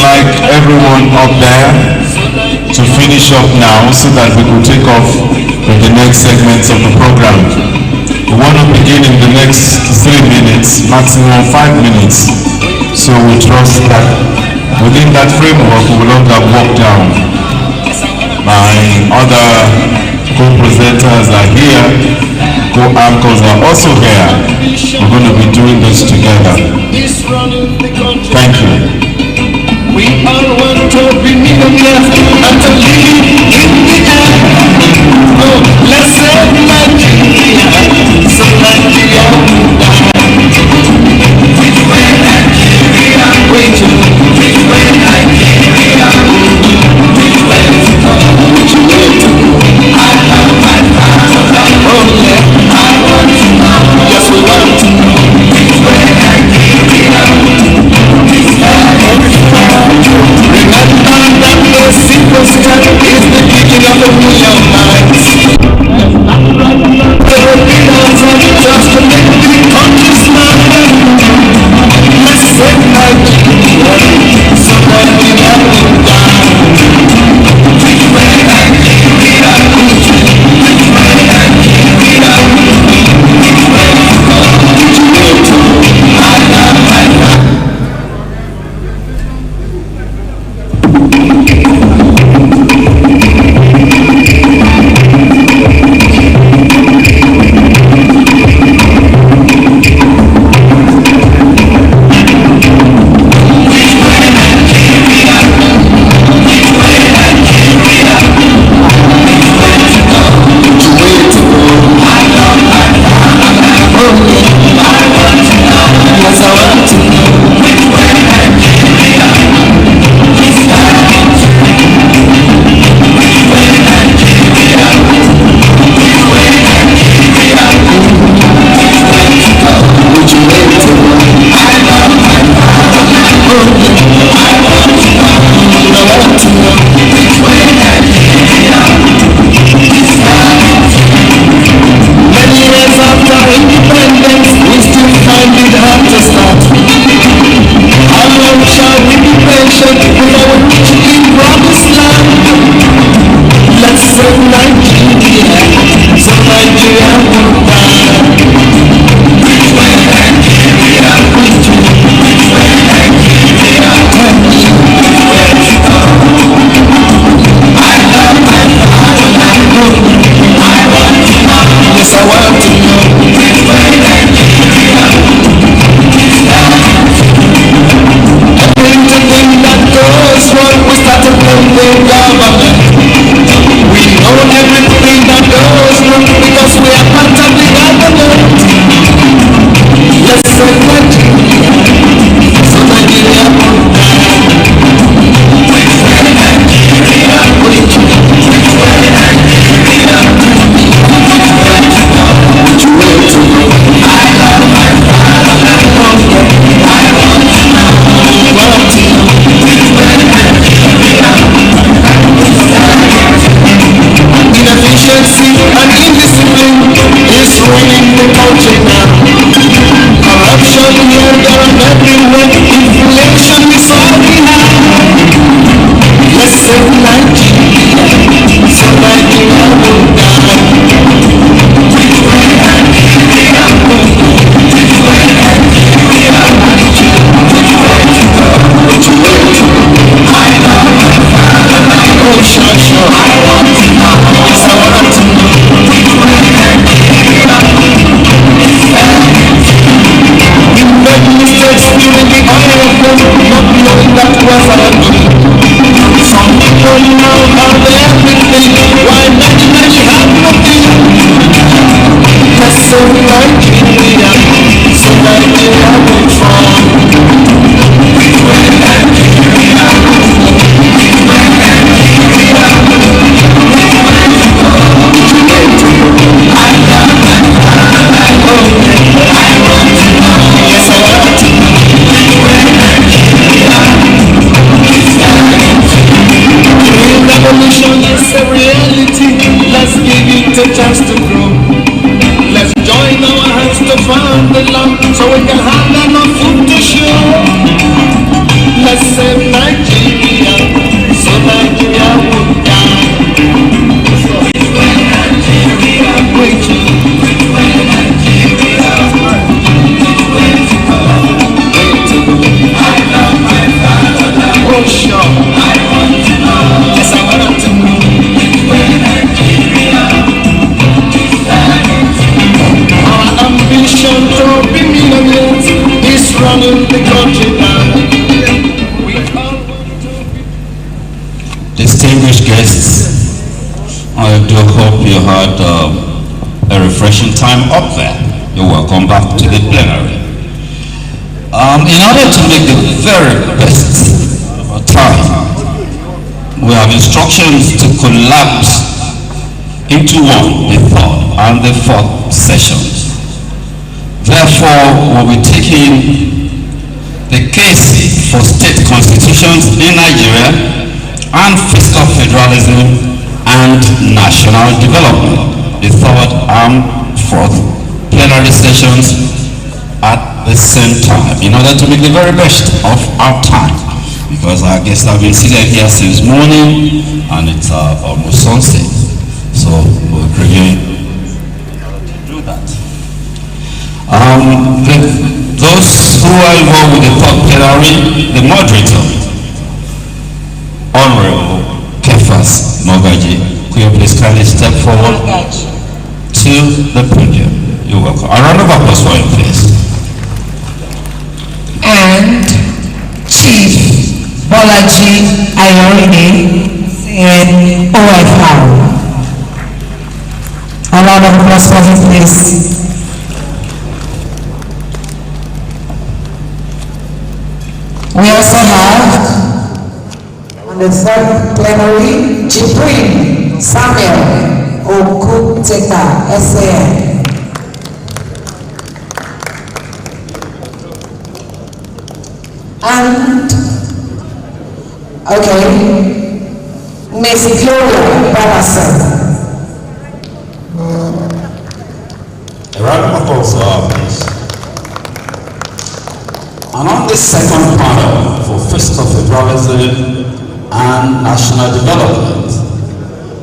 like everyone up there to finish up now so that we could take off with the next segments of the program. We want to begin in the next 3 minutes, maximum 5 minutes. So we trust that within that framework we will not have walked down. My other co-presenters are here, co-anchors are also here. We're going to be doing this together. Thank you. We all want to be millionaires and to live in the air. Oh, let's save Nigeria, so Nigeria will die. Which way Nigeria? Which way Nigeria? Which way to go? Which way to go? I love my father. Oh yeah, I want to know. Yes, we want to know. Which way Nigeria? Remember that the simple step is the beginning of a million minds. The leaders are just to make the country smile. Let's save Nigeria, so Nigeria will die. Which way Nigeria? Which way Nigeria? Which way to go? Which way to go? I love my life. Let's give it a chance to grow. Let's join our hands running the country now. We all want to be. Distinguished guests, I do hope you had a refreshing time up there. You're welcome back to the plenary. In order to make the very best of our time, we have instructions to collapse into one the third and the fourth sessions. Therefore, we'll be taking the case for state constitutions in Nigeria and fiscal federalism and national development, the third and fourth plenary sessions at the same time, in order to make the very best of our time, because our guests have been seated here since morning and it's almost sunset, so we're reviewing to do that. Those who are involved with the third plenary, the moderator, Honorable Kefas Mogaji, could you please kindly step forward to the podium? You're welcome. A round of applause for him, please. And Chief Bolaji Aloore and OFR. A round of applause for him, please. We also have on the third plenary, Jibrin Samuel Okuteka, SAN. And, okay, Miss Gloria Barasa. A round of applause, please. And on the second panel for fiscal federalism and national development,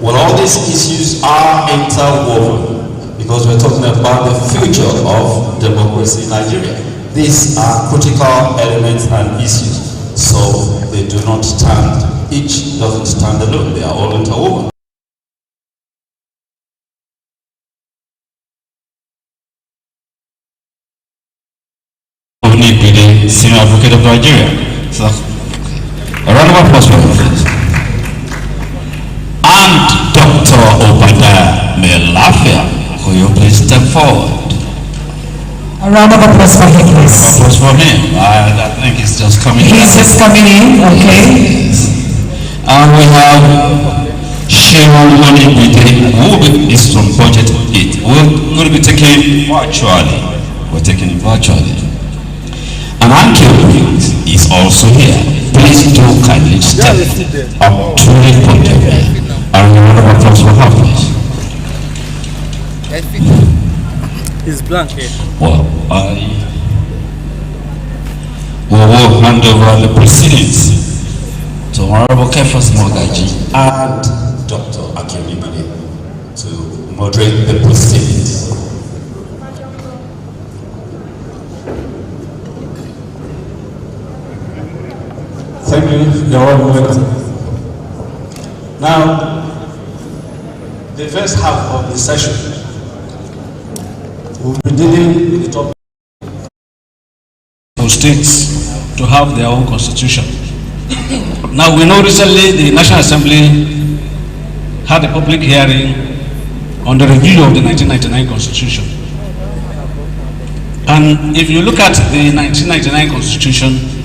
well, all these issues are interwoven because we're talking about the future of democracy in Nigeria. These are critical elements and issues, so they do not stand, each doesn't stand alone, they are all interwoven. Senior Advocate of Nigeria. So, a round of applause for him, please. And Dr. Obadiah Melafia, will you please step forward? A round of applause for him, please. Applause for him. I think he's just coming in. He's just coming in, okay. Yes. And we have Shehu Monibide, who is from Budget 8. We're going to be taking virtually. We're taking it virtually. And Ankyo is also here. Please do kindly step up to the podium here. And a round of applause for her, please. It's blank here. Well, we will hand over the proceedings to Honorable Kefas Mogaji and Dr. Akimibide to moderate the proceedings. Thank you, Your Honor. Now, the first half of the session, we'll be dealing with the topic of states to have their own constitution. Now, we know recently the National Assembly had a public hearing on the review of the 1999 Constitution. And if you look at the 1999 Constitution,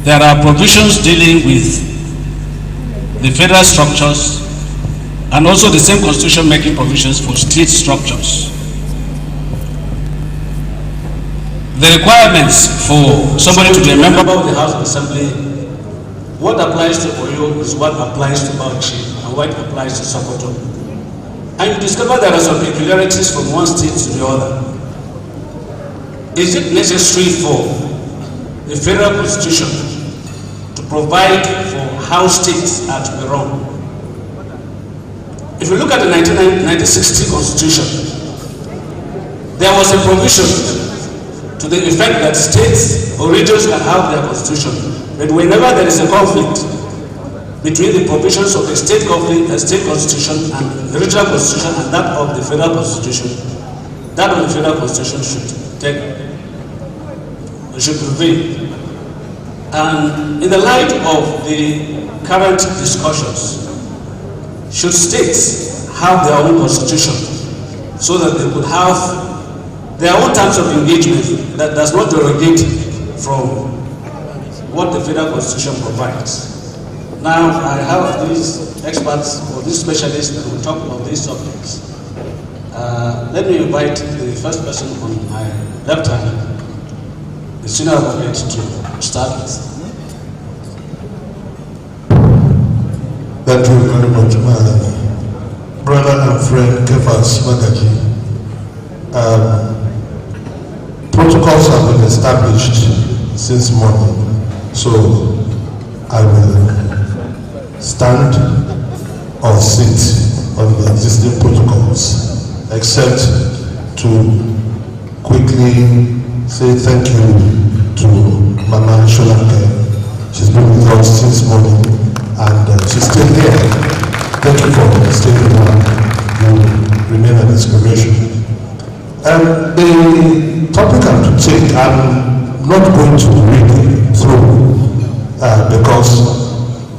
there are provisions dealing with the federal structures and also the same constitution making provisions for state structures. The requirements for somebody to be a member of the House of Assembly, what applies to Oyo is what applies to Bauchi and what applies to Sokoto. And you discover there are some peculiarities from one state to the other. Is it necessary for the federal constitution to provide for how states are to be run? If you look at the 1960 Constitution, there was a provision to the effect that states or regions can have their constitution, but whenever there is a conflict between the provisions of the state constitution and the regional constitution and that of the federal constitution, that of the federal constitution should should prevail. And in the light of the current discussions, should states have their own constitution so that they could have their own terms of engagement that does not derogate from what the federal constitution provides. Now, I have these experts or these specialists that will talk about these subjects. Let me invite the first person on my left hand, the senior advocate, to start with. Thank you very much, my brother and friend Kefas Magaji. Protocols have been established since morning, so I will stand or sit on the existing protocols, except to quickly say thank you to Mama Sholanke. She's been with us since morning and she's still here. Thank you for staying around. You remain an inspiration. The topic I'm to take, I'm not going to read it through because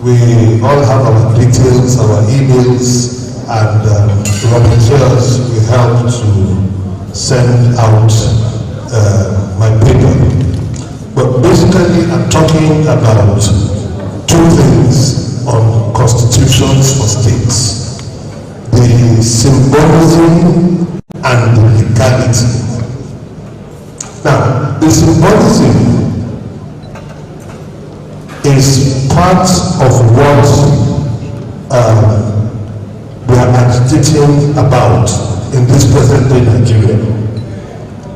we all have our details, our emails, and volunteers we help to send out my paper. But basically, I'm talking about two things on constitutions for states: the symbolism and the legality. Now, the symbolism is part of what we are agitating about in this present day Nigeria.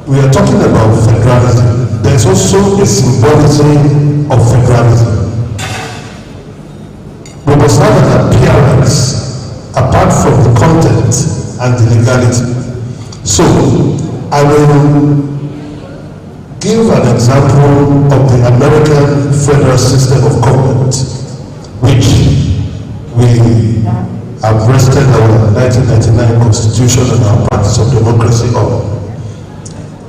We are talking about federalism. There is also a symbolism of federalism. We must have an appearance apart from the content and the legality. So, I will give an example of the American federal system of government, which we have rested our 1999 Constitution and our practice of democracy on.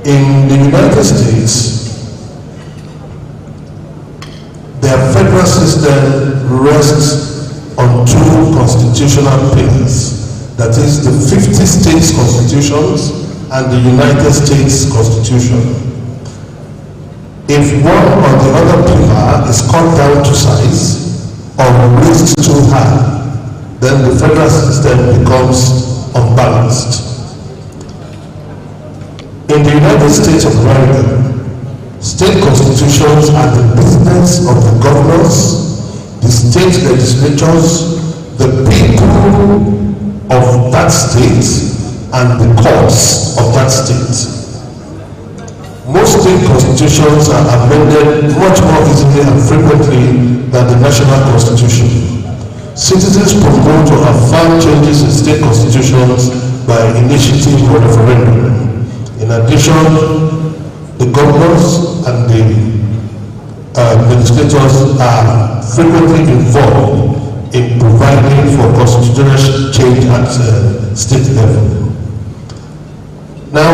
In the United States, their federal system rests on two constitutional pillars. That is the 50 states constitutions and the United States Constitution. If one or the other pillar is cut down to size or raised too high, then the federal system becomes unbalanced. In the United States of America, state constitutions are the business of the governors, the state legislatures, the people of that state, and the courts of that state. Most state constitutions are amended much more easily and frequently than the national constitution. Citizens promote or affirm changes in state constitutions by initiative or referendum. In addition, the governors and the legislators are frequently involved in providing for constitutional change at state level. Now,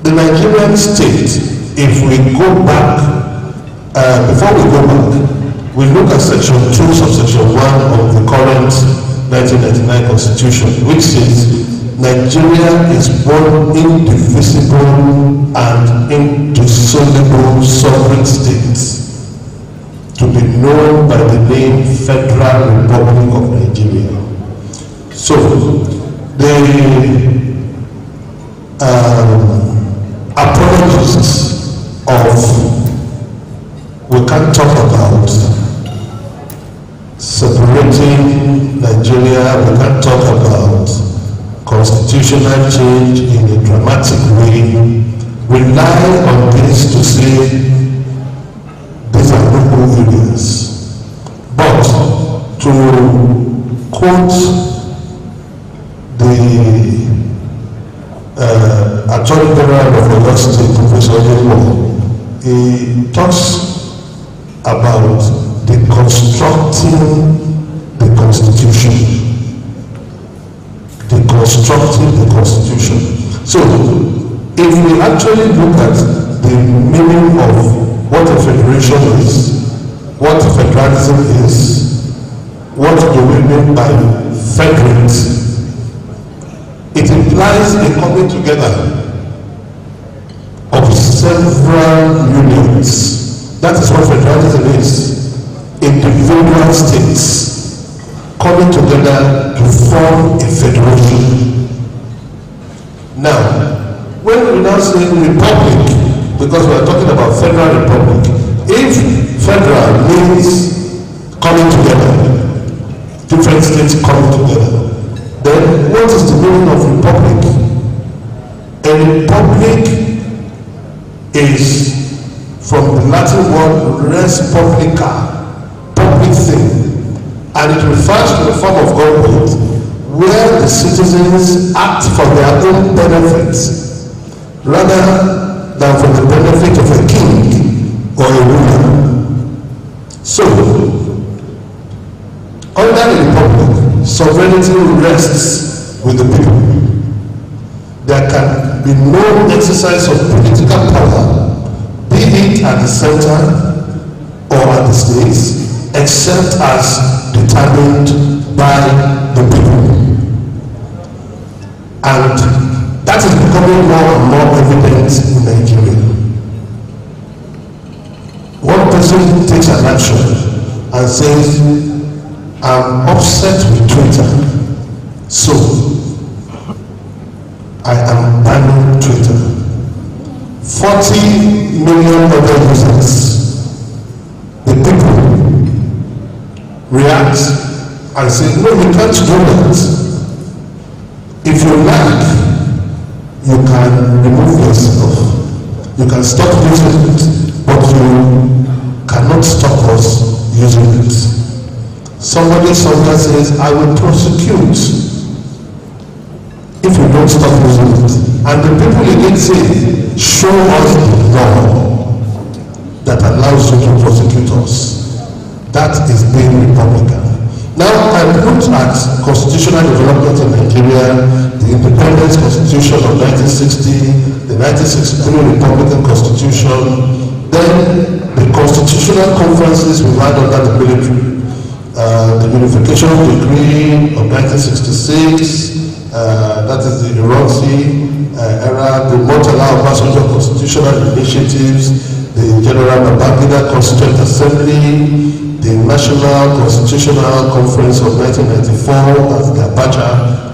the Nigerian state, if we go back, before we go back, we look at section 2, subsection 1 of the current 1999 Constitution, which says Nigeria is one indivisible and indissoluble sovereign state, to be known by the name Federal Republic of Nigeria. So, the apologists of we can't talk about separating Nigeria, we can't talk about constitutional change in a dramatic way, rely on this to say these are local areas. But to quote the Attorney General of Oyo State, Professor Aloore, he talks about deconstructing the Constitution. So, if we actually look at the meaning of what a federation is, what federalism is, what do we mean by federate, it implies a coming together of several unions. That is what federalism is. Individual states coming together to form a federation. Now, when we now say republic, because we are talking about federal republic, if federal means coming together, different states coming together, then what is the meaning of republic? A republic is from the Latin word res publica, public thing, and it refers to a form of government where the citizens act for their own benefit rather than for the benefit of a king or a ruler. So, under the republic, sovereignty rests with the people. There can be no exercise of political power, be it at the center or at the states, except as determined by the people. And that is becoming more and more evident in Nigeria. One person takes an action and says, I'm upset with Twitter, so I am banning Twitter. 40 million other users, the people react and say, no, you can't do that. If you like, you can remove yourself. You can stop using it, but you cannot stop us using it. Somebody somewhere says, I will prosecute if you don't stop using it. And the people again say, show us the law that allows you to prosecute us. That is being Republican. Now, I looked at constitutional development in Nigeria, the Independence Constitution of 1960, the 1963 Republican Constitution, then the constitutional conferences we had under the military, the Unification Decree of 1966, that is the Ironsi era, the Murtala Obasanjo constitutional initiatives, the General Babangida Constituent Assembly, the National Constitutional Conference of 1994, that's the Abacha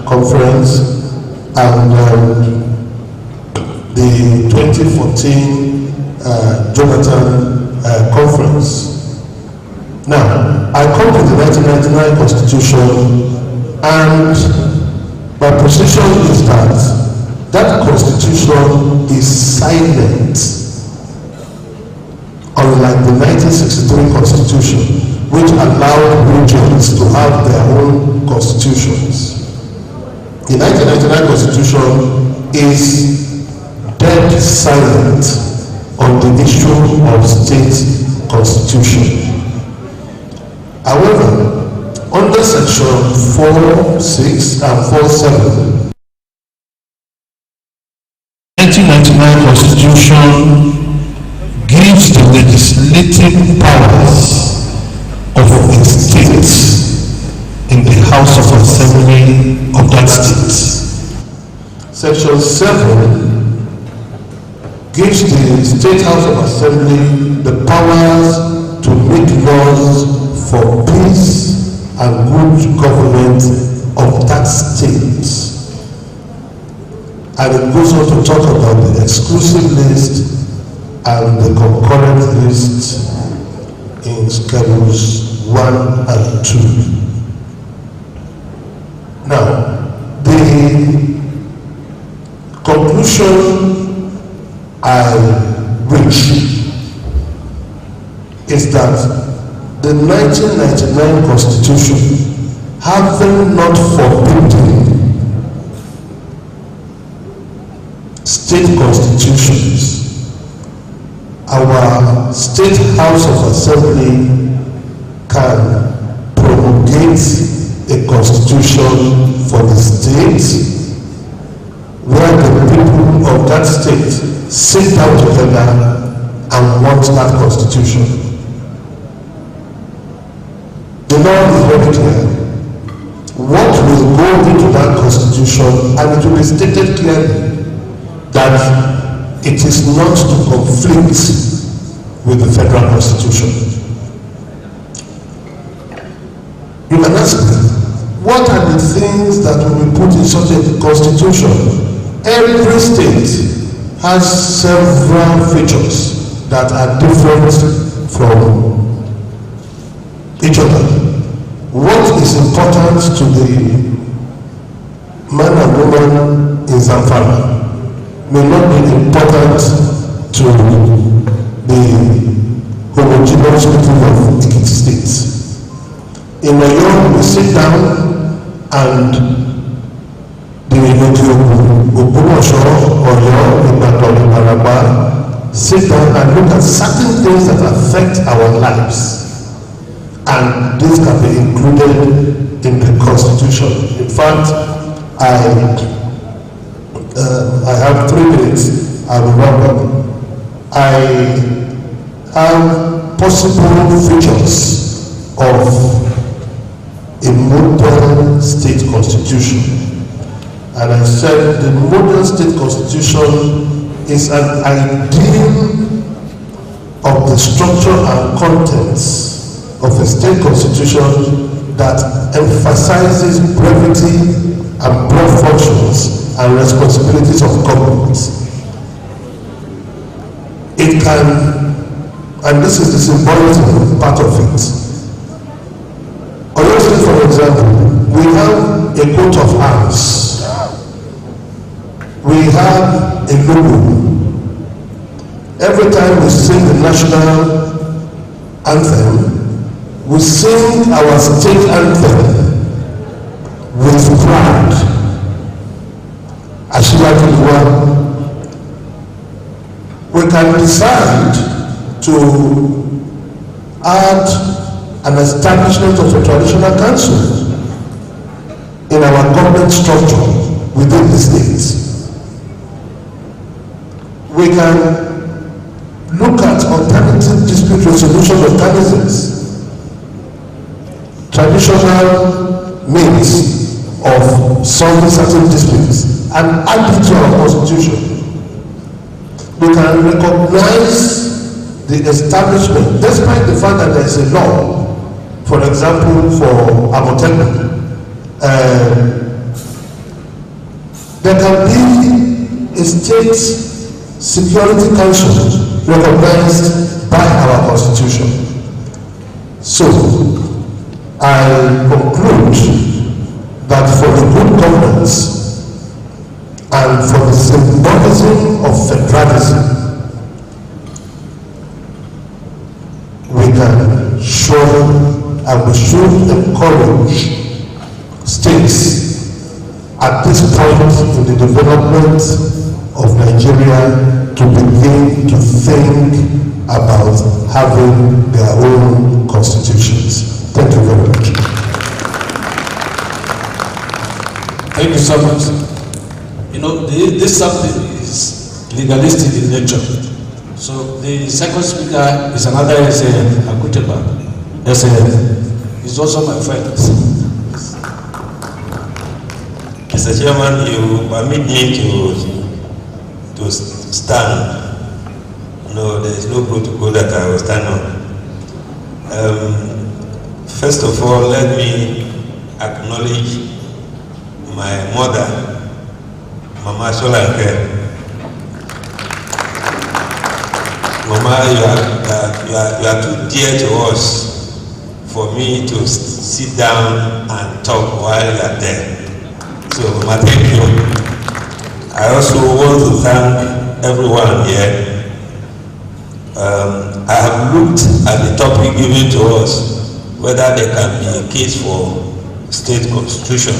Conference, and the 2014 Jonathan Conference. Now, I come to the 1999 Constitution, and my position is that that Constitution is silent, unlike the 1963 Constitution, which allowed regions to have their own constitutions. The 1999 Constitution is dead silent on the issue of state constitution. However, under section 4.6 and 4.7, 1999 Constitution gives the legislative powers of a state in the House of Assembly of that state. Section 7 gives the State House of Assembly the powers to make laws for peace and good government of that state. And it goes on to talk about the exclusive list and the concurrent list in schedules 1 and 2. Now, the conclusion I reach is that the 1999 Constitution, having not forbidden state constitutions, our State House of Assembly can promulgate a constitution for the state where the people of that state sit down together and want that constitution. The law is very clear. What will go into that constitution, and it will be stated clearly that it is not to conflict with the federal constitution. You can ask me, what are the things that will be put in such a constitution? Every state has several features that are different from each other. What is important to the man and woman in Zamfara may not be important to the homogeneous people of Ekiti State. In Oyo, we sit down and the Ogbomoso, Oyo, Ibadan, Ibaraba sit down and look at certain things that affect our lives. And this can be included in the constitution. In fact, I have 3 minutes. I will wrap up. I have possible features of a modern state constitution. And I said the modern state constitution is an ideal of the structure and contents of a state constitution that emphasizes brevity and broad functions and responsibilities of government. It can, and this is the symbolism part of it. Oyo State, for example, we have a coat of arms. We have a logo. Every time we sing the national anthem, we sing our state anthem with pride. We can decide to add an establishment of a traditional council in our government structure within the state. We can look at alternative dispute resolution mechanisms, traditional means of solving certain disputes, and add it to our constitution. We can recognize the establishment, despite the fact that there is a law, for example, for Amotekun. There can be a state security council recognized by our constitution. So, I conclude that for the good governance and for the symbolism of federalism, we can show and we should encourage states at this point in the development of Nigeria to begin to think about having their own constitutions. Thank you very much. Thank you so much. You know, this subject is legalistic in nature. So the second speaker is another SAN, Akuteba. SAN. He's also my friend. Mr. Chairman, you permit me to stand. No, there is no protocol that I will stand on. First of all, let me acknowledge my mother, Mama Solanke. Mama, you are too dear to us for me to sit down and talk while you are there. So, Mama, thank you. I also want to thank everyone here. I have looked at the topic given to us, whether there can be a case for state constitution.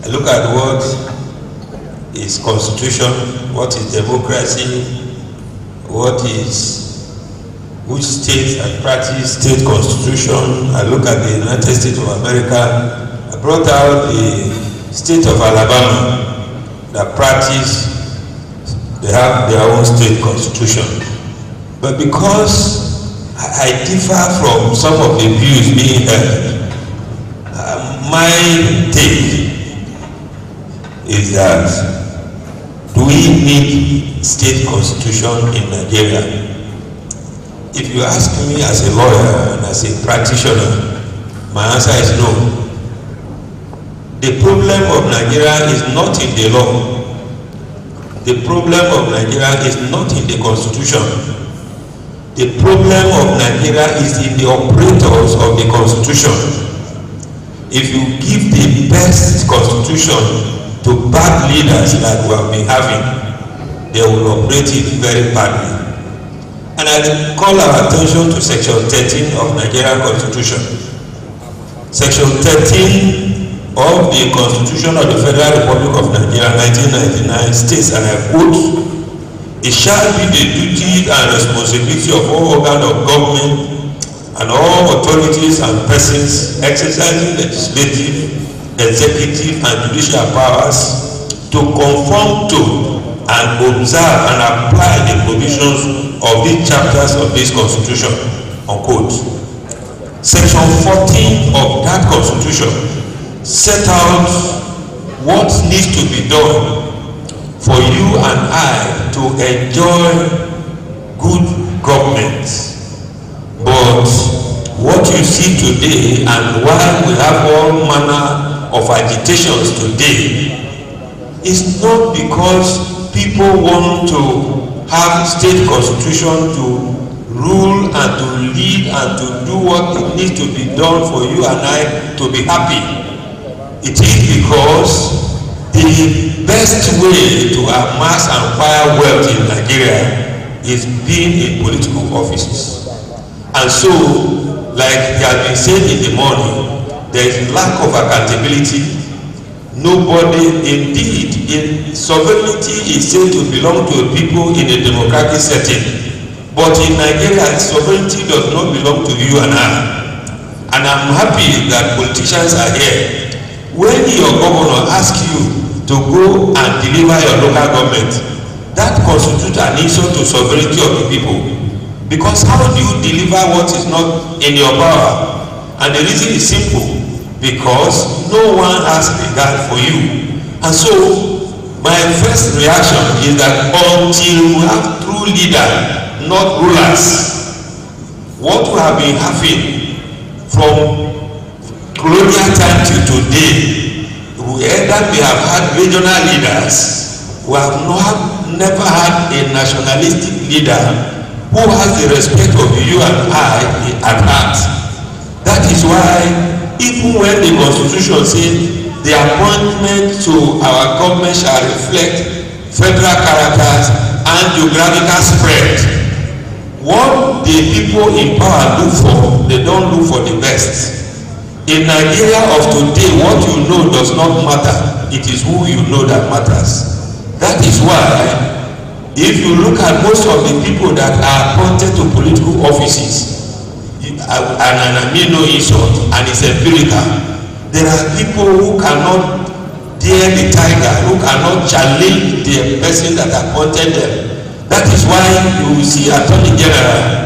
I look at what is constitution, what is democracy, which states and practice state constitution. I look at the United States of America. I brought out the state of Alabama, that practice, they have their own state constitution. But because I differ from some of the views being held, my take is that do we need state constitution in Nigeria? If you ask me as a lawyer and as a practitioner, my answer is no. The problem of Nigeria is not in the law. The problem of Nigeria is not in the constitution. The problem of Nigeria is in the operators of the constitution. If you give the best constitution to bad leaders that we have been having, they will operate it very badly. And I call our attention to section 13 of Nigerian Constitution. Section 13 of the Constitution of the Federal Republic of Nigeria 1999 states, and I quote, "It shall be the duty and responsibility of all organs of government and all authorities and persons exercising legislative, executive and judicial powers to conform to and observe and apply the provisions of these chapters of this constitution," unquote. Section 14 of that constitution set out what needs to be done for you and I to enjoy good government. But what you see today, and why we have all manner of agitations today, is not because people want to have state constitution to rule and to lead and to do what it needs to be done for you and I to be happy. It is because the best way to amass and acquire wealth in Nigeria is being in political offices. And so, like it has been said in the morning, there is lack of accountability. Nobody, indeed, sovereignty is said to belong to people in a democratic setting. But in Nigeria, sovereignty does not belong to you and I. And I'm happy that politicians are here. When your governor asks you to go and deliver your local government, that constitutes an insult to sovereignty of the people. Because how do you deliver what is not in your power? And the reason is simple. Because no one has regard for you. And so, my first reaction is that until we have true leaders, not rulers, what we have been having from colonial time till today, we either may have had regional leaders, we have never had a nationalistic leader who has the respect of you and I at heart. That is why even when the constitution says the appointment to our government shall reflect federal characters and geographical spread, what the people in power look for, they don't look for the best. In Nigeria of today, what you know does not matter. It is who you know that matters. That is why, if you look at most of the people that are appointed to political offices, and I mean no insult, and it's empirical, there are people who cannot dare the tiger, who cannot challenge the person that appointed them. That is why you will see Attorney General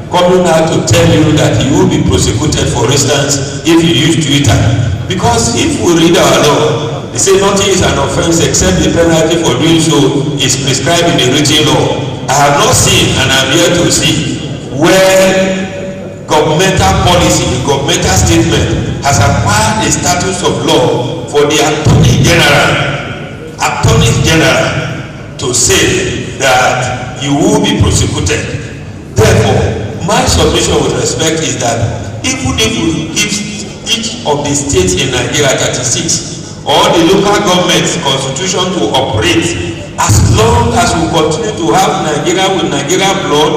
coming out to tell you that he will be prosecuted, for instance, if you use Twitter. Because if we read our law, they say nothing is an offense except the penalty for doing so is prescribed in the written law. I have not seen, and I'm here to see, where governmental policy, governmental statement has acquired a status of law for the Attorney General to say that you will be prosecuted. Therefore, my submission with respect is that even if we give each of the states in Nigeria 36 or the local government's constitution to operate, as long as we continue to have Nigeria with Nigerian blood,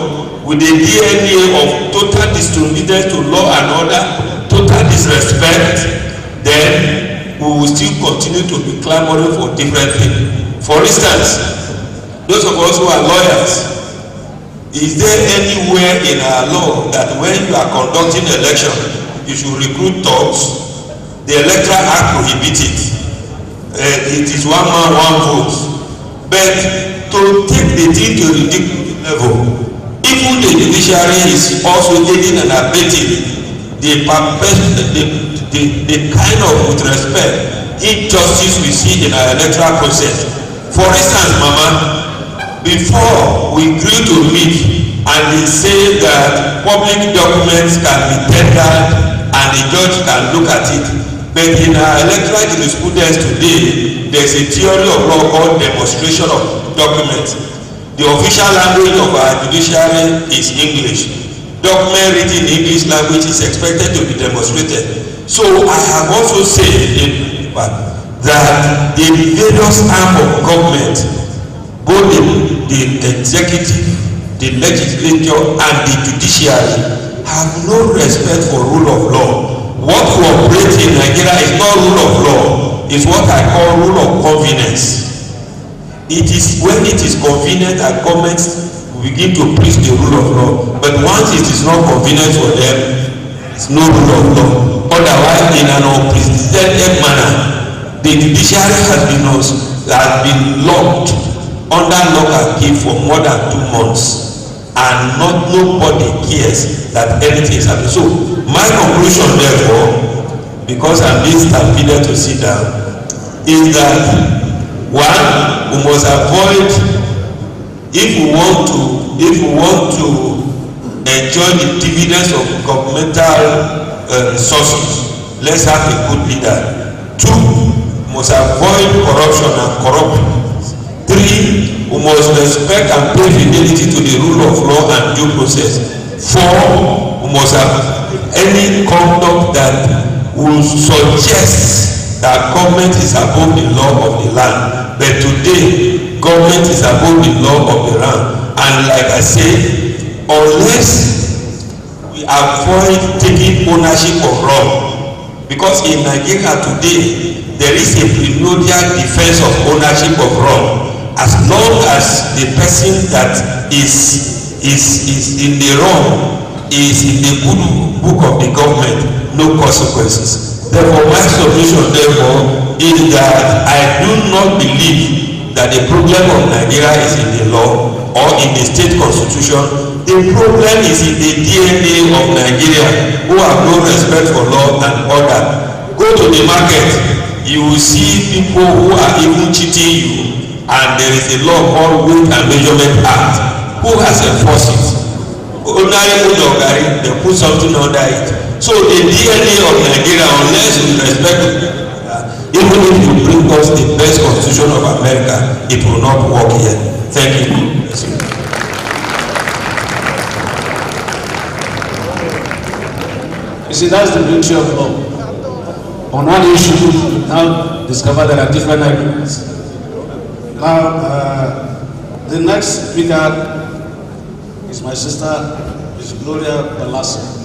with the DNA of total disobedience to law and order, total disrespect, then we will still continue to be clamoring for different things. For instance, those of us who are lawyers, is there anywhere in our law that when you are conducting election, you should recruit thugs? The Electoral Act prohibits it. it is one man, one vote. But to take the thing to the level, even the judiciary is also aiding and abetting the kind of, with respect, injustice we see in our electoral process. For instance, Mama, before we agree to meet and they say that public documents can be tendered and the judge can look at it, but in our electoral jurisprudence today, there is a theory of law called demonstration of documents. The official language of our judiciary is English. Document written in English language is expected to be demonstrated. So I have also said that the various arms of government, both the executive, the legislature, and the judiciary, have no respect for rule of law. What we operate in Nigeria is not rule of law, it's what I call rule of convenience. It is when it is convenient that governments begin to preach the rule of law, but once it is not convenient for them, it's no rule of law. Otherwise, in an unprecedented manner, the judiciary has been locked under lock and key for more than 2 months, and nobody cares that anything is happening. So my conclusion, therefore, because I'm being stampeded to sit down, is that one, we must avoid, if we want to enjoy the dividends of governmental resources, let's have a good leader. 2, we must avoid corruption and corruption. 3, we must respect and pay fidelity to the rule of law and due process. 4, we must have any conduct that will suggest that government is above the law of the land. But today, government is above the law of the land. And like I say, unless we avoid taking ownership of wrong, because in Nigeria today, there is a primordial defense of ownership of wrong. As long as the person that is in the wrong is in the good book of the government, no consequences. Therefore, my submission, therefore, is that I do not believe that the problem of Nigeria is in the law or in the state constitution. The problem is in the DNA of Nigeria, who have no respect for law and order. Go to the market, you will see people who are even cheating you, and there is a law called Weight and Measurement Act. Who has enforced it? Ordinary Ojogari, they put something under it. So the DNA of Nigeria, unless we respect it, even if you bring us the best constitution of America, it will not work here. Thank you. You see, that's the beauty of law. On one issue, you now discover there are different arguments. Now, the next speaker is my sister, Ms. Gloria Balasa.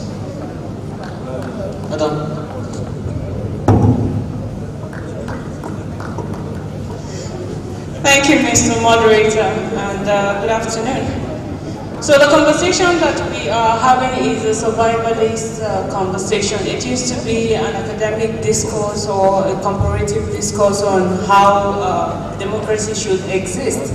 Madam. Thank you, Mr. Moderator, and good afternoon. So the conversation that we are having is a survivalist conversation. It used to be an academic discourse or a comparative discourse on how democracy should exist.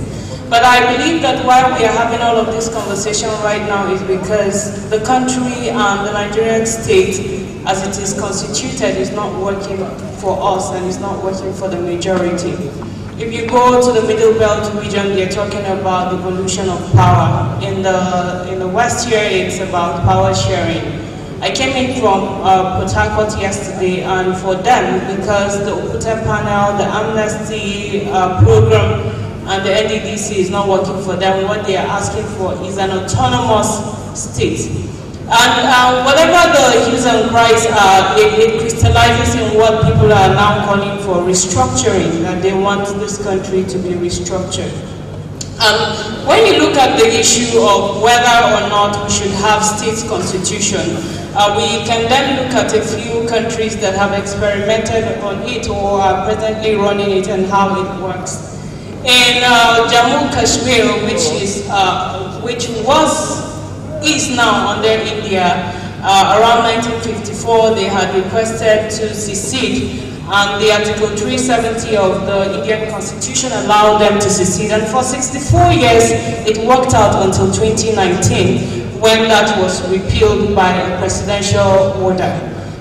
But I believe that why we are having all of this conversation right now is because the country and the Nigerian state, as it is constituted, is not working for us and is not working for the majority. If you go to the Middle Belt region, they're talking about the evolution of power. In the West here, it's about power sharing. I came in from Port Harcourt yesterday, and for them, because the Okute panel, the amnesty program, and the NDDC is not working for them, what they are asking for is an autonomous state. And whatever the hues and cries are, it crystallizes in what people are now calling for restructuring, that they want this country to be restructured. When you look at the issue of whether or not we should have state constitution, we can then look at a few countries that have experimented on it or are presently running it and how it works. In Jammu Kashmir, which is now under India, around 1954 they had requested to secede, and the Article 370 of the Indian Constitution allowed them to secede. And for 64 years, it worked out until 2019, when that was repealed by a presidential order.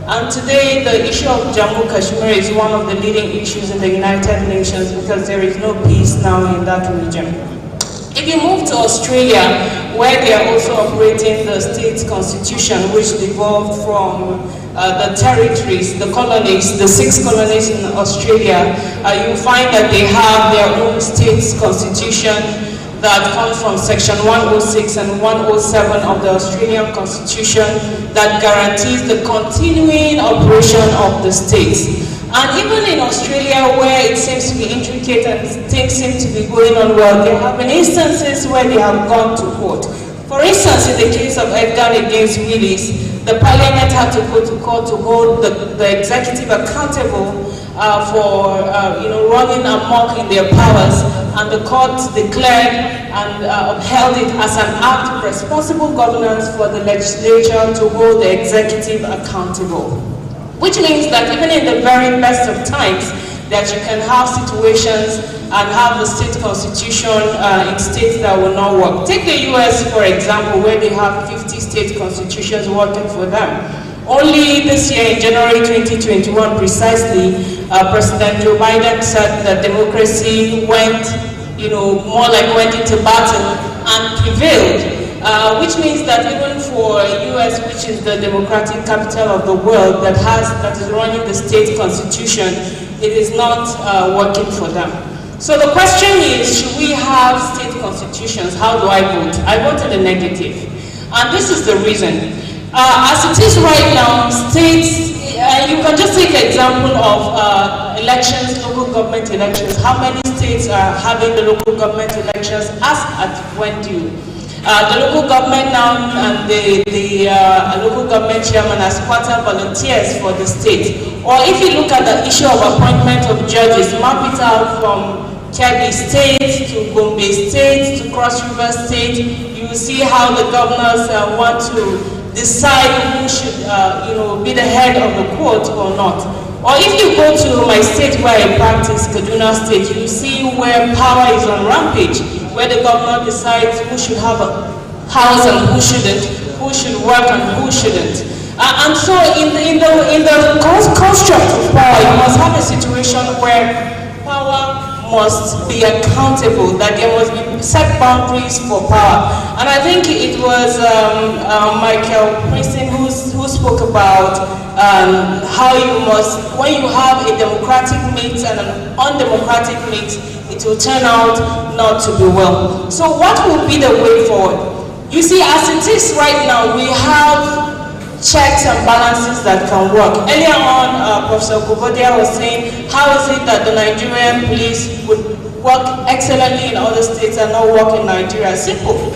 And today, the issue of Jammu Kashmir is one of the leading issues in the United Nations because there is no peace now in that region. If you move to Australia, where they are also operating the state constitution, which devolved from the territories, the colonies, the 6 colonies in Australia, you find that they have their own state constitution that comes from section 106 and 107 of the Australian Constitution that guarantees the continuing operation of the states. And even in Australia, where it seems to be intricate and things seem to be going on well, there have been instances where they have gone to court. For instance, in the case of Edgar against Willis, the parliament had to go to court to hold the executive accountable for running amok in their powers, and the court declared and upheld it as an act of responsible governance for the legislature to hold the executive accountable. Which means that even in the very best of times, that you can have situations and have the state constitution in states that will not work. Take the US, for example, where they have 50 state constitutions working for them. Only this year, in January 2021, precisely, President Joe Biden said that democracy went, more like went into battle and prevailed. Which means that even for US, which is the democratic capital of the world that is running the state constitution, it is not working for them. So the question is, should we have state constitutions? How do I vote? I vote in the negative. And this is the reason. As it is right now, states, you can just take an example of elections, local government elections. How many states are having the local government elections as at when due? The local government now and the local government chairman as quarter volunteers for the state. Or if you look at the issue of appointment of judges, map it out from Kebbi State to Gombe State to Cross River State, you will see how the governors want to decide who should be the head of the court or not. Or if you go to my state where I practice, Kaduna State, you see where power is on rampage, where the governor decides who should have a house and who shouldn't, who should work and who shouldn't. And so in the construct of power, you must have a situation where power must be accountable, that there must be set boundaries for power. And I think it was Michael Princeton who spoke about how you must, when you have a democratic mate and an undemocratic mate, it will turn out not to be well. So what will be the way forward? You see, as it is right now, we have checks and balances that can work. Earlier on, Professor Kubodia was saying, how is it that the Nigerian police would work excellently in other states and not work in Nigeria? Simple.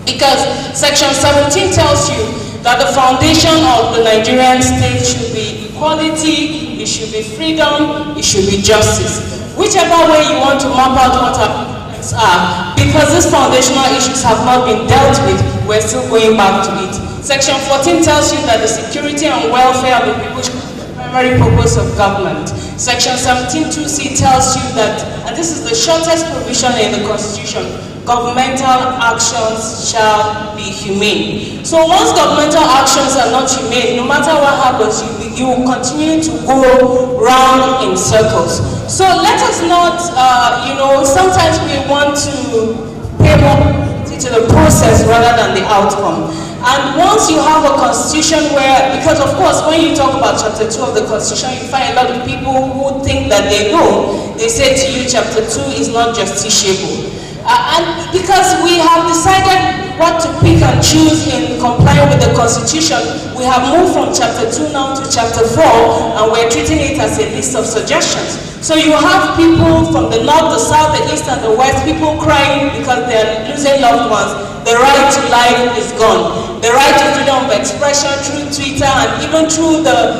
Because Section 17 tells you that the foundation of the Nigerian state should be equality, it should be freedom, it should be justice. Whichever way you want to map out what our problems are, because these foundational issues have not been dealt with, we're still going back to it. Section 14 tells you that the security and welfare of the people should be the primary purpose of government. Section 17(2)(c) tells you that, and this is the shortest provision in the Constitution, governmental actions shall be humane. So once governmental actions are not humane, no matter what happens, you will continue to go round in circles. So let us not, sometimes we want to pay more to the process rather than the outcome. And once you have a constitution where, because of course when you talk about chapter 2 of the constitution, you find a lot of people who think that they know, they say to you chapter 2 is not justiciable. And because we have decided what to pick and choose in complying with the constitution, we have moved from chapter 2 now to chapter 4, and we're treating it as a list of suggestions. So you have people from the north, the south, the east and the west, people crying because they're losing loved ones. The right to life is gone. The right to freedom of expression through Twitter and even through the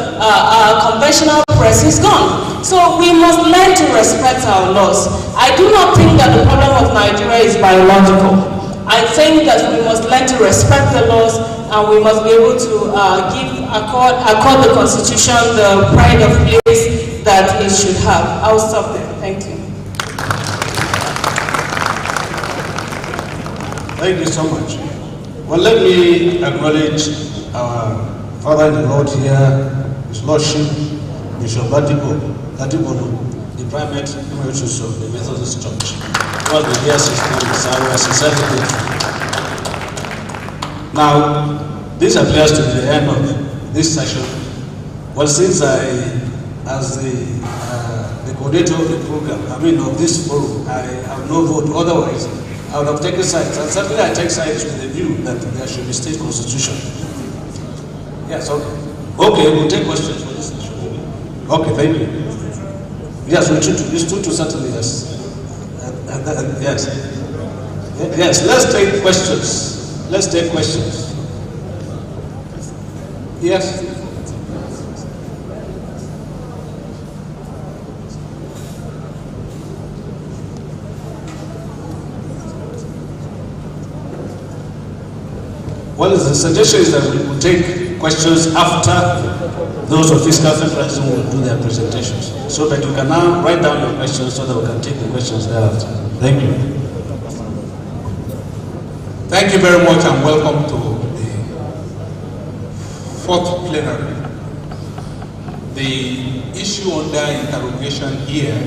conventional press is gone. So we must learn to respect our laws. I do not think that the problem of Nigeria is biological. I think that we must learn to respect the laws, and we must be able to accord the constitution the pride of place that it should have. I'll stop there. Thank you. Thank you so much. Well, let me acknowledge our Father in the Lord here, His Lordship, Bishop Latipo, the Primate Emeritus of the Methodist Church. Well, the year 16 is our sincerely grateful. Now, this appears to be the end of this session. Well, since as the coordinator of the program, of this forum, I have no vote. Otherwise, I would have taken sides. And certainly I take sides with the view that there should be state constitution. Yes, okay. Okay, we'll take questions for this session. Okay, thank you. Yes, it's true to certainly, yes. Yes. Yes, let's take questions. Let's take questions. Yes. Well, the suggestion is that we will take questions after those of fiscal federalism will do their presentations. So that you can now write down your questions so that we can take the questions thereafter. Thank you. Thank you very much and welcome to the fourth plenary. The issue under interrogation here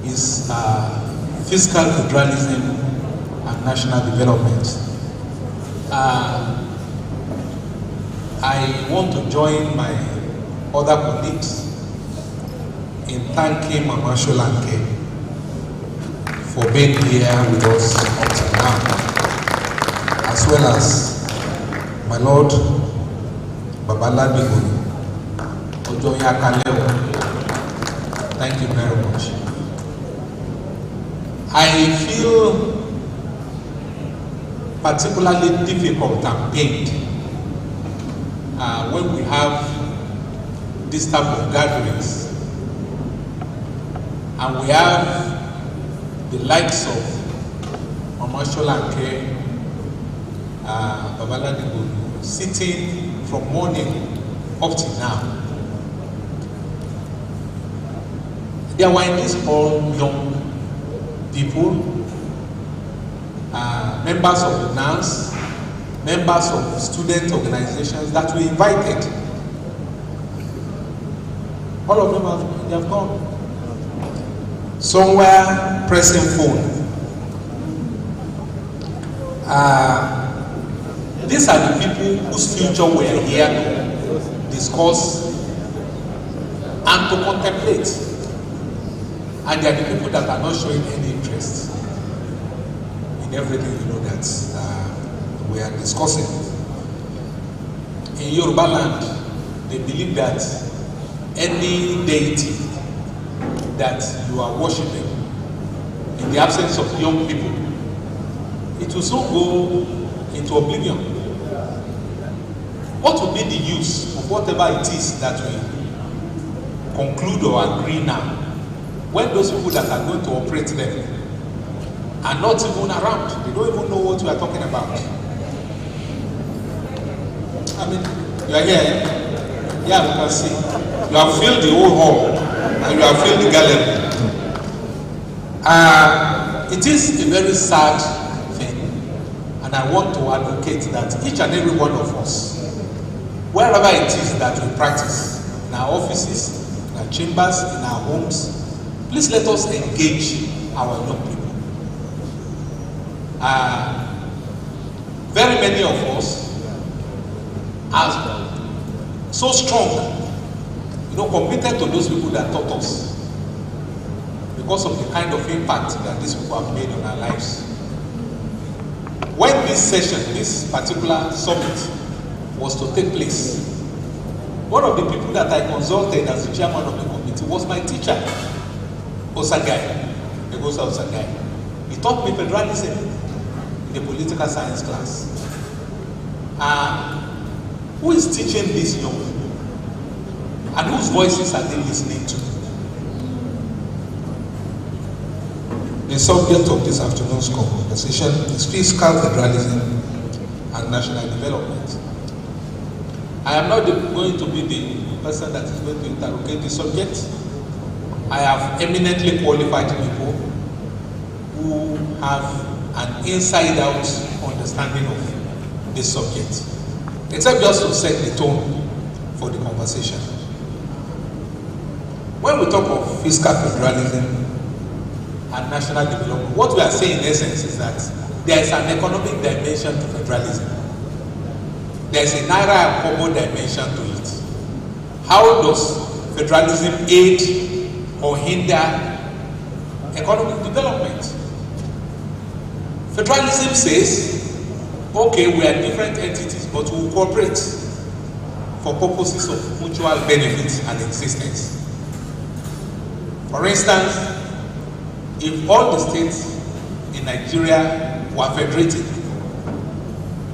is fiscal federalism and national development. I want to join my other colleagues in thanking Mama Sholanke for being here with us up till now, as well as my Lord Babala Bigoni, Ojoya Kalewo. Thank you very much. I feel particularly difficult and pained when we have this type of gatherings and we have the likes of Mama Sholanke, Babala Digulu sitting from morning up to now. There were in this hall young people, members of the NANS, members of student organizations that we invited. All of them have gone. Somewhere pressing phone. These are the people whose future we're here to discuss and to contemplate. And they are the people that are not showing any interest in everything that we are discussing. In Yoruba land, they believe that any deity that you are worshipping, in the absence of young people, it will soon go into oblivion. What will be the use of whatever it is that we conclude or agree now, when those people that are going to operate them are not even around? They don't even know what we are talking about. You are here. Yeah, we can see. You have filled the whole hall and you have filled the gallery. It is a very sad thing, and I want to advocate that each and every one of us, wherever it is that we practice, in our offices, in our chambers, in our homes, please let us engage our young people. Very many of us are so strong, compared to those people that taught us, because of the kind of impact that these people have made on our lives. When this session, this particular summit, was to take place, one of the people that I consulted as the chairman of the committee was my teacher, Osagai, Egosa Osagai. He taught me federalism in the political science class. Who is teaching these young people? And whose voices are they listening to? The subject of this afternoon's conversation is fiscal federalism and national development. I am not going to be the person that is going to interrogate the subject. I have eminently qualified people who have an inside-out understanding of this subject, except just to set the tone for the conversation. When we talk of fiscal federalism and national development, what we are saying in essence is that there is an economic dimension to federalism. There is a naira and kobo dimension to it. How does federalism aid or hinder economic development? Federalism says, okay, we are different entities, but we will cooperate for purposes of mutual benefit and existence. For instance, if all the states in Nigeria were federated,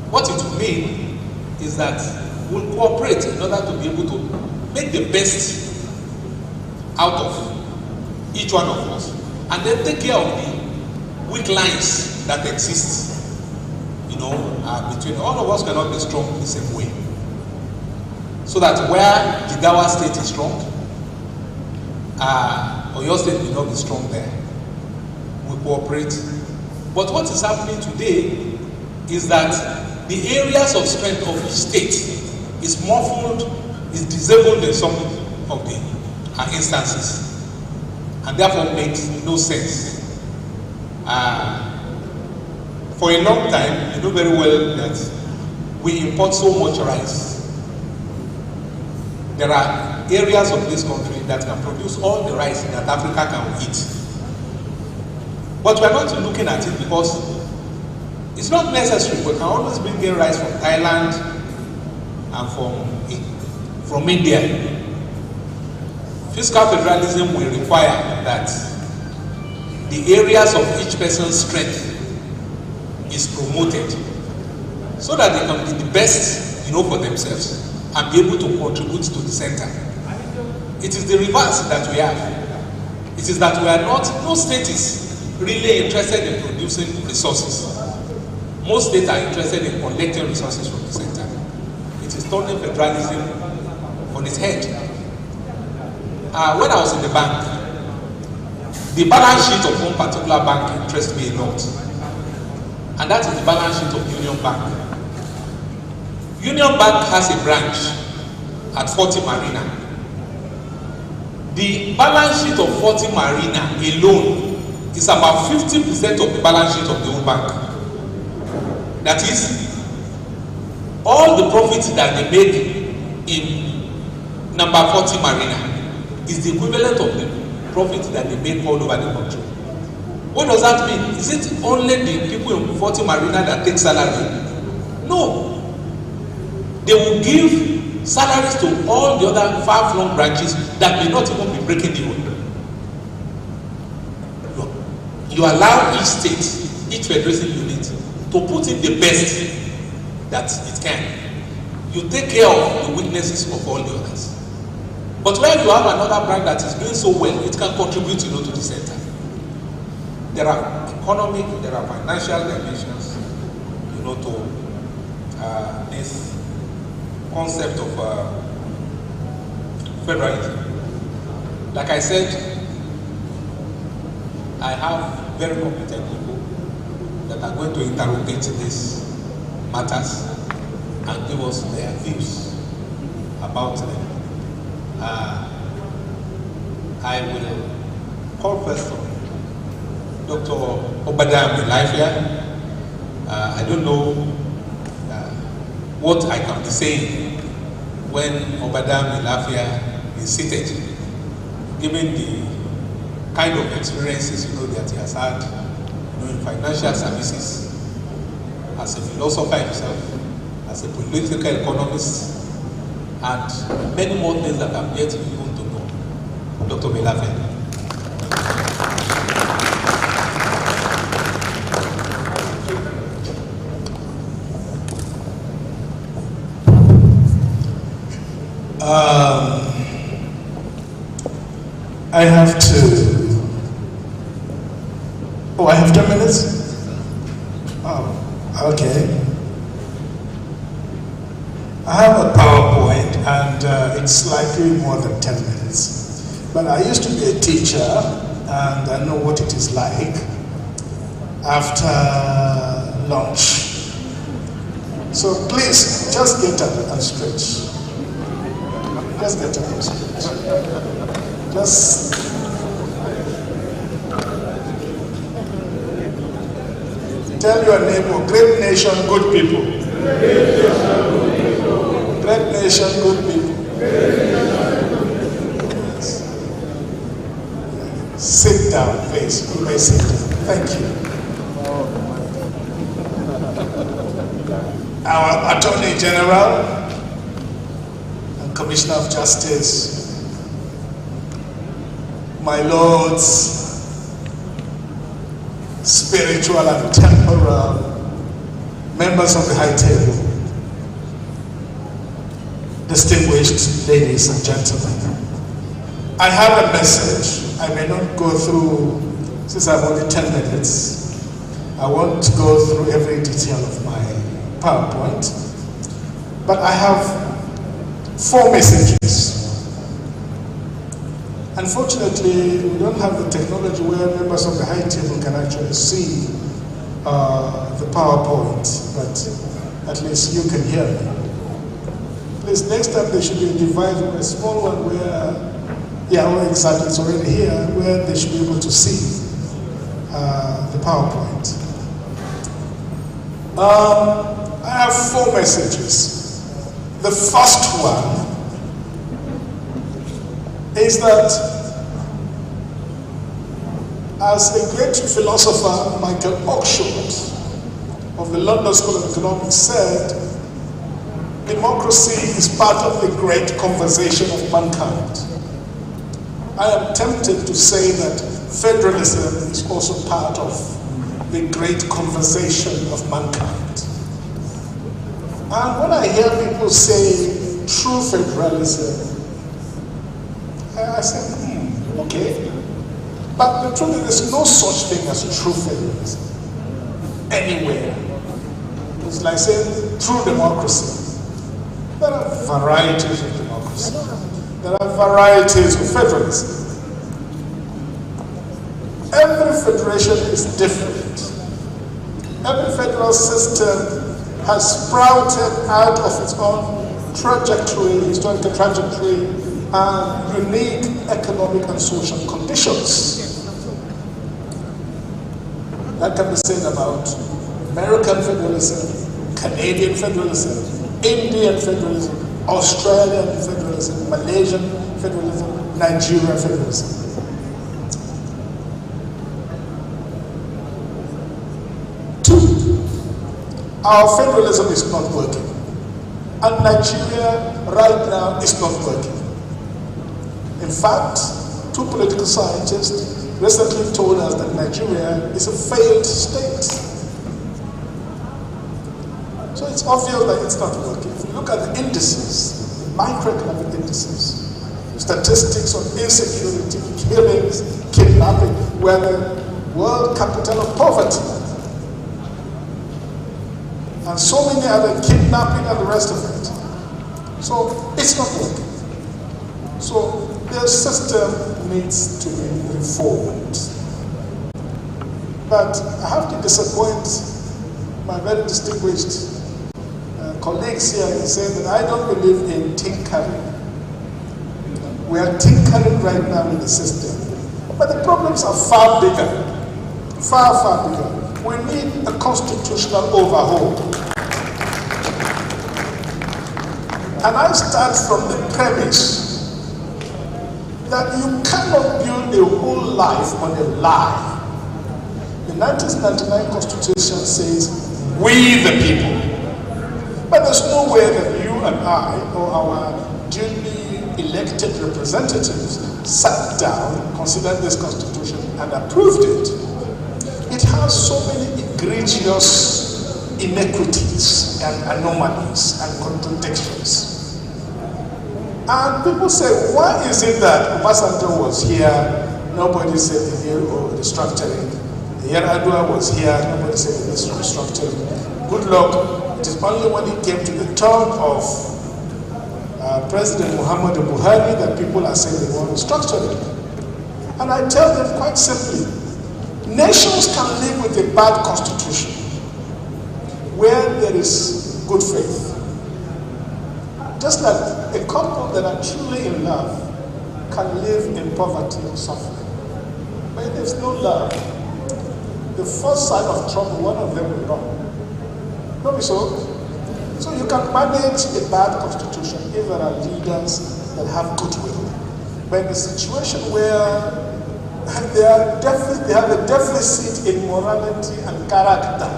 what it would mean is that we'll cooperate in order to be able to make the best out of each one of us, and then take care of the weak lines that exist, between all of us. Cannot be strong in the same way, so that where Jigawa state is strong, or your state will not be strong there, we cooperate. But what is happening today is that the areas of strength of each state is muffled, is disabled in some of the instances, and therefore makes no sense. For a long time, you know very well that we import so much rice. There are areas of this country that can produce all the rice that Africa can eat. But we are not looking at it because it's not necessary. We can always bring in rice from Thailand and from India. Fiscal federalism will require that the areas of each person's strength is promoted so that they can be the best, for themselves and be able to contribute to the center. It is the reverse that we have. It is that we are not, no state is really interested in producing resources. Most states are interested in collecting resources from the center. It is turning federalism on its head. When I was in the bank, the balance sheet of one particular bank interests me a lot. And that is the balance sheet of Union Bank. Union Bank has a branch at 40 Marina. The balance sheet of 40 Marina alone is about 50% of the balance sheet of the whole bank. That is, all the profits that they make in number 40 Marina is the equivalent of the profits that they make all over the country. What does that mean? Is it only the people in 40 Marina that take salary? No. They will give salaries to all the other far-flung branches that may not even be breaking even. You allow each state, each federation unit, to put in the best that it can. You take care of the weaknesses of all the others. But when you have another branch that is doing so well, it can contribute, to the center. There are economic, there are financial dimensions, to this concept of federalism. Like I said, I have very competent people that are going to interrogate these matters and give us their views about them. I will call first on Dr. Obadiah Melafia. I don't know what I can be saying when Obadiah Melafia is seated, given the kind of experiences that he has had in financial services, as a philosopher himself, as a political economist, and many more things that I'm yet to even to know. Dr. Melafia. I have to. Oh, I have 10 minutes? Oh, okay. I have a PowerPoint, and it's slightly more than 10 minutes. But I used to be a teacher, and I know what it is like after lunch. So please, just get up and stretch. Just get up and stretch. Just tell your neighbor, great nation, good people. Great nation, good people. Yes. Sit down, please. You may sit down. Thank you. Our Attorney General and Commissioner of Justice, my lords, spiritual and temporal members of the high table, distinguished ladies and gentlemen. I have a message. I may not go through, since I've only 10 minutes, I won't go through every detail of my PowerPoint, but I have 4 messages. Unfortunately, we don't have the technology where members of the high table can actually see the PowerPoint, but at least you can hear me. Please, next time there should be a device, a small one where, well, exactly, it's already here, where they should be able to see the PowerPoint. I have 4 messages. The first one is that, as a great philosopher, Michael Oakeshott of the London School of Economics said, democracy is part of the great conversation of mankind. I am tempted to say that federalism is also part of the great conversation of mankind. And when I hear people say true federalism, I say, okay. But the truth is, there's no such thing as true federalism anywhere. It's like saying true democracy. There are varieties of democracy. There are varieties of federalism. Every federation is different. Every federal system has sprouted out of its own trajectory, historical trajectory, and unique economic and social conditions. That can be said about American federalism, Canadian federalism, Indian federalism, Australian federalism, Malaysian federalism, Nigerian federalism. Our federalism is not working. And Nigeria right now is not working. In fact, 2 political scientists recently told us that Nigeria is a failed state. So it's obvious that it's not working. If you look at the indices, microeconomic indices, statistics on insecurity, killings, kidnapping, we're the world capital of poverty. And so many other kidnapping and the rest of it. So it's not working. So the system needs to be reformed. But I have to disappoint my very distinguished colleagues here in saying that I don't believe in tinkering. We are tinkering right now in the system. But the problems are far bigger. Far, far bigger. We need a constitutional overhaul. And I start from the premise that you cannot build a whole life on a lie. The 1999 Constitution says, we the people. But there's no way that you and I, or our duly elected representatives, sat down, considered this Constitution, and approved it. It has so many egregious inequities and anomalies and contradictions. And people say, why is it that Obasanjo was here, nobody said the year of restructuring. Yar'Adua was here, nobody said the restructuring. Good luck. It is only when it came to the turn of President Muhammadu Buhari that people are saying they want to structure it. And I tell them quite simply, nations can live with a bad constitution where there is good faith. Just like a couple that are truly in love can live in poverty or suffering. But if there's no love, the first sign of trouble, one of them will run. Don't be so? So you can manage a bad constitution if there are leaders that have goodwill. But in a situation where they have a deficit in morality and character,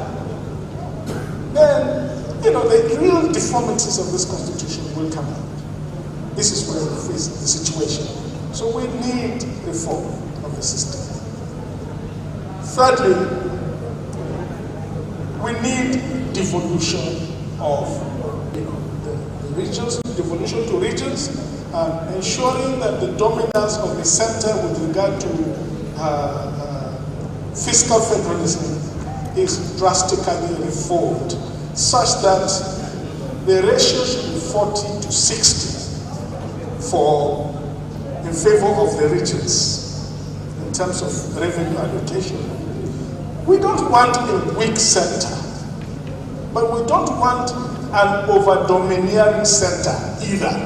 then the real deformities of this constitution will come out. This is where we face the situation. So we need reform of the system. Thirdly, we need devolution of the regions, devolution to regions, and ensuring that the dominance of the center with regard to fiscal federalism is drastically reformed, such that the ratio should be 40 to 60 in favor of the regions in terms of revenue allocation. We don't want a weak center, but we don't want an over-domineering center either.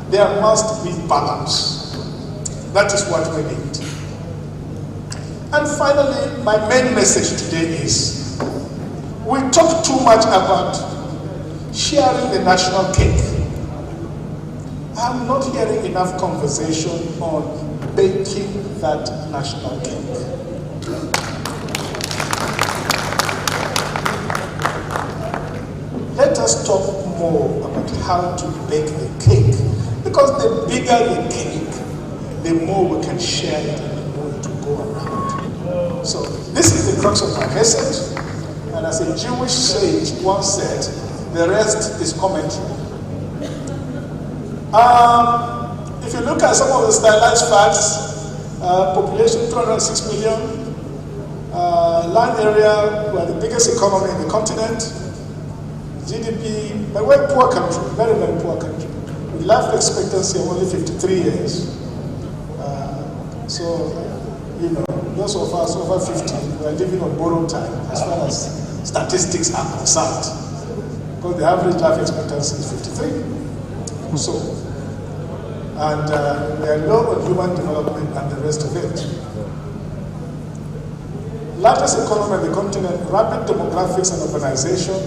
There must be balance. That is what we need. And finally, my main message today is, we talk too much about sharing the national cake. I'm not hearing enough conversation on baking that national cake. Let us talk more about how to bake the cake, because the bigger the cake, the more we can share it and the more it will go around. So this is the crux of my message, and as a Jewish sage once said, the rest is commentary. If you look at some of the stylized facts, population 206 million, land area, we are the biggest economy in the continent, GDP, but we're a poor country, very, very poor country, with life expectancy of only 53 years. Those of us over 50, we are living on borrowed time as far as statistics are concerned, because the average life expectancy is 53. And we are low on human development and the rest of it. Largest economy of the continent, rapid demographics and urbanization,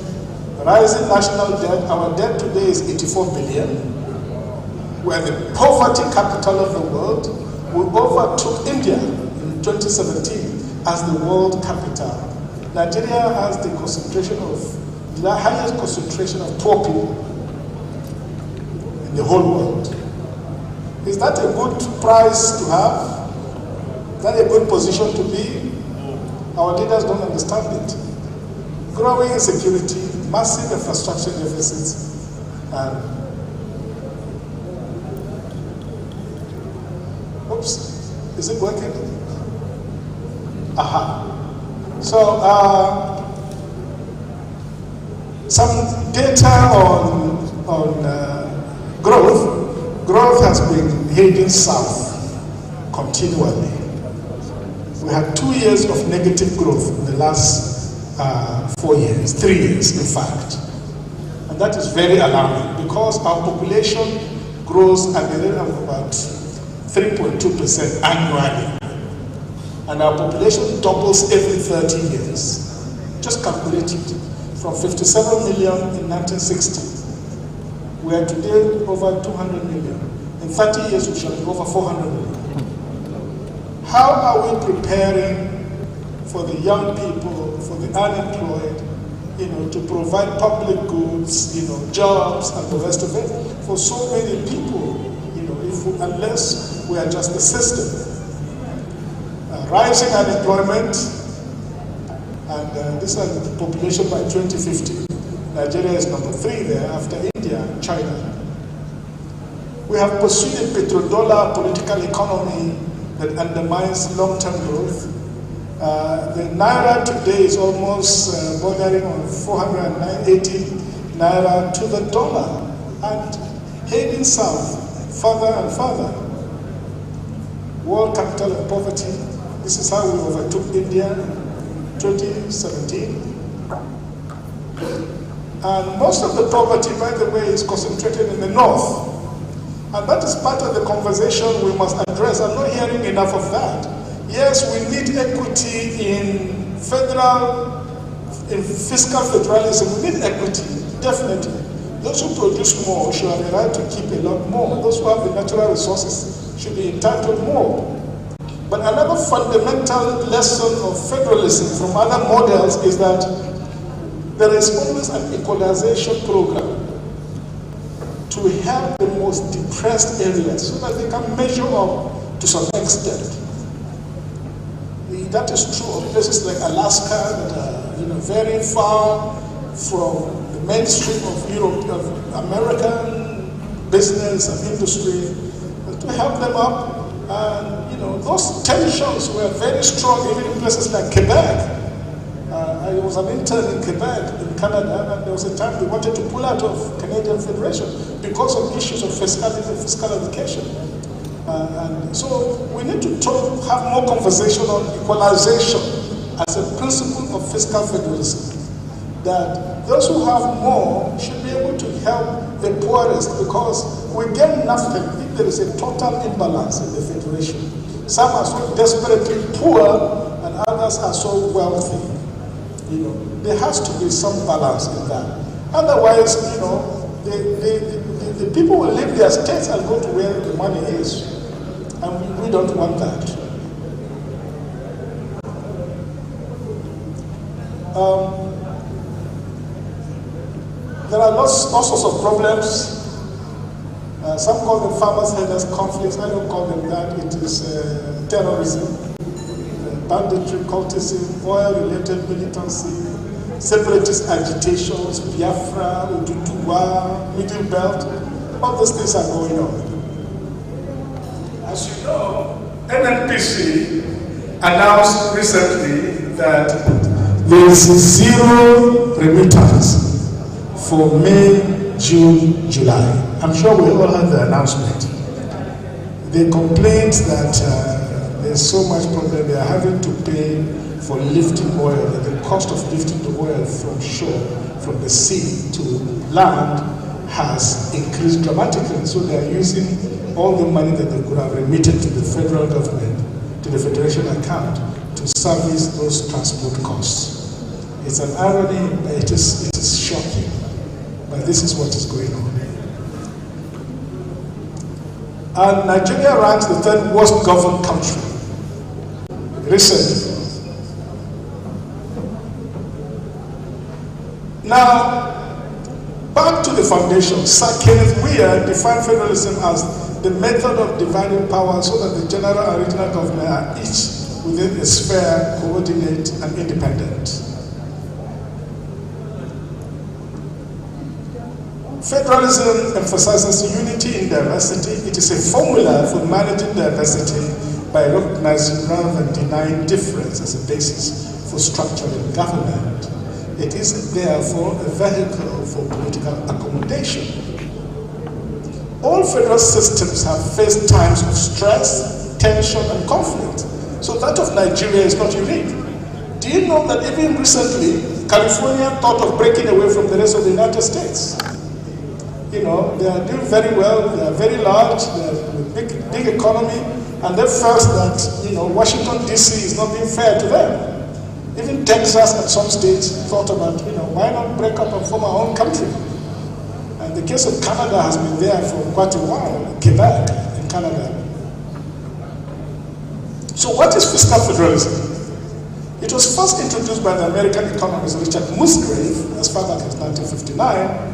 rising national debt. Our debt today is 84 billion. We are the poverty capital of the world. We overtook India in 2017 as the world capital. Nigeria has the highest concentration of poor people in the whole world. Is that a good price to have? Is that a good position to be? Our leaders don't understand it. Growing insecurity, massive infrastructure deficits, and oops, is it working? Aha. So, some data on growth. Growth has been heading south continually. We had 2 years of negative growth in the last 4 years, 3 years in fact. And that is very alarming because our population grows at the rate of about 3.2% annually. And our population doubles every 30 years. Just calculate it. From 57 million in 1960. We are today over 200 million. In 30 years, we shall be over 400 million. How are we preparing for the young people, for the unemployed, to provide public goods, jobs and the rest of it for so many people, unless we adjust the system? Rising unemployment, and this is the population by 2050. Nigeria is number 3 there after India and China. We have pursued a petrodollar political economy that undermines long-term growth. The naira today is almost bordering on 480 naira to the dollar. And heading south further and further. World capital of poverty. This is how we overtook India in 2017. And most of the poverty, by the way, is concentrated in the north. And that is part of the conversation we must address. I'm not hearing enough of that. Yes, we need equity in fiscal federalism. We need equity, definitely. Those who produce more should have the right to keep a lot more. Those who have the natural resources should be entitled more. But another fundamental lesson of federalism from other models is that there is always an equalization program to help the most depressed areas so that they can measure up to some extent. That is true of places like Alaska that are very far from the mainstream of Europe, of American business and industry, to help them up. And those tensions were very strong even in places like Quebec. I was an intern in Quebec, in Canada, and there was a time we wanted to pull out of Canadian Federation because of issues of fiscality and fiscal education. And so we need to have more conversation on equalization as a principle of fiscal federalism. That those who have more should be able to help the poorest, because we get nothing if there is a total imbalance in the federation. Some are so desperately poor and others are so wealthy. There has to be some balance in that. Otherwise, the people will leave their states and go to where the money is. And we don't want that. There are all sorts of problems. Some call them farmers' herders conflicts. I don't call them that. It is terrorism, banditry, cultism, oil-related militancy, separatist agitations, Biafra, Ududuwa, Middle Belt. All those things are going on. As you know, NNPC announced recently that there is zero remittance for May, June, July. I'm sure we all heard the announcement. They complained that there's so much problem. They are having to pay for lifting oil. That the cost of lifting the oil from shore, from the sea to land, has increased dramatically. So they are using all the money that they could have remitted to the federal government, to the federation account, to service those transport costs. It's an irony, but it is shocking. But this is what is going on. And Nigeria ranks the third worst governed country recently. Now, back to the foundation. Sir Kenneth Weir defined federalism as the method of dividing power so that the general and regional government are each within a sphere, coordinate, and independent. Federalism emphasizes unity in diversity. It is a formula for managing diversity by recognizing rather than denying difference as a basis for structuring government. It is therefore a vehicle for political accommodation. All federal systems have faced times of stress, tension, and conflict. So that of Nigeria is not unique. Do you know that even recently, California thought of breaking away from the rest of the United States? They are doing very well, they are very large, they have a big economy, and they felt that, Washington, D.C. is not being fair to them. Even Texas and some states thought about, why not break up and form our own country? And the case of Canada has been there for quite a while, Quebec in Canada. So what is fiscal federalism? It was first introduced by the American economist Richard Musgrave as far back as 1959.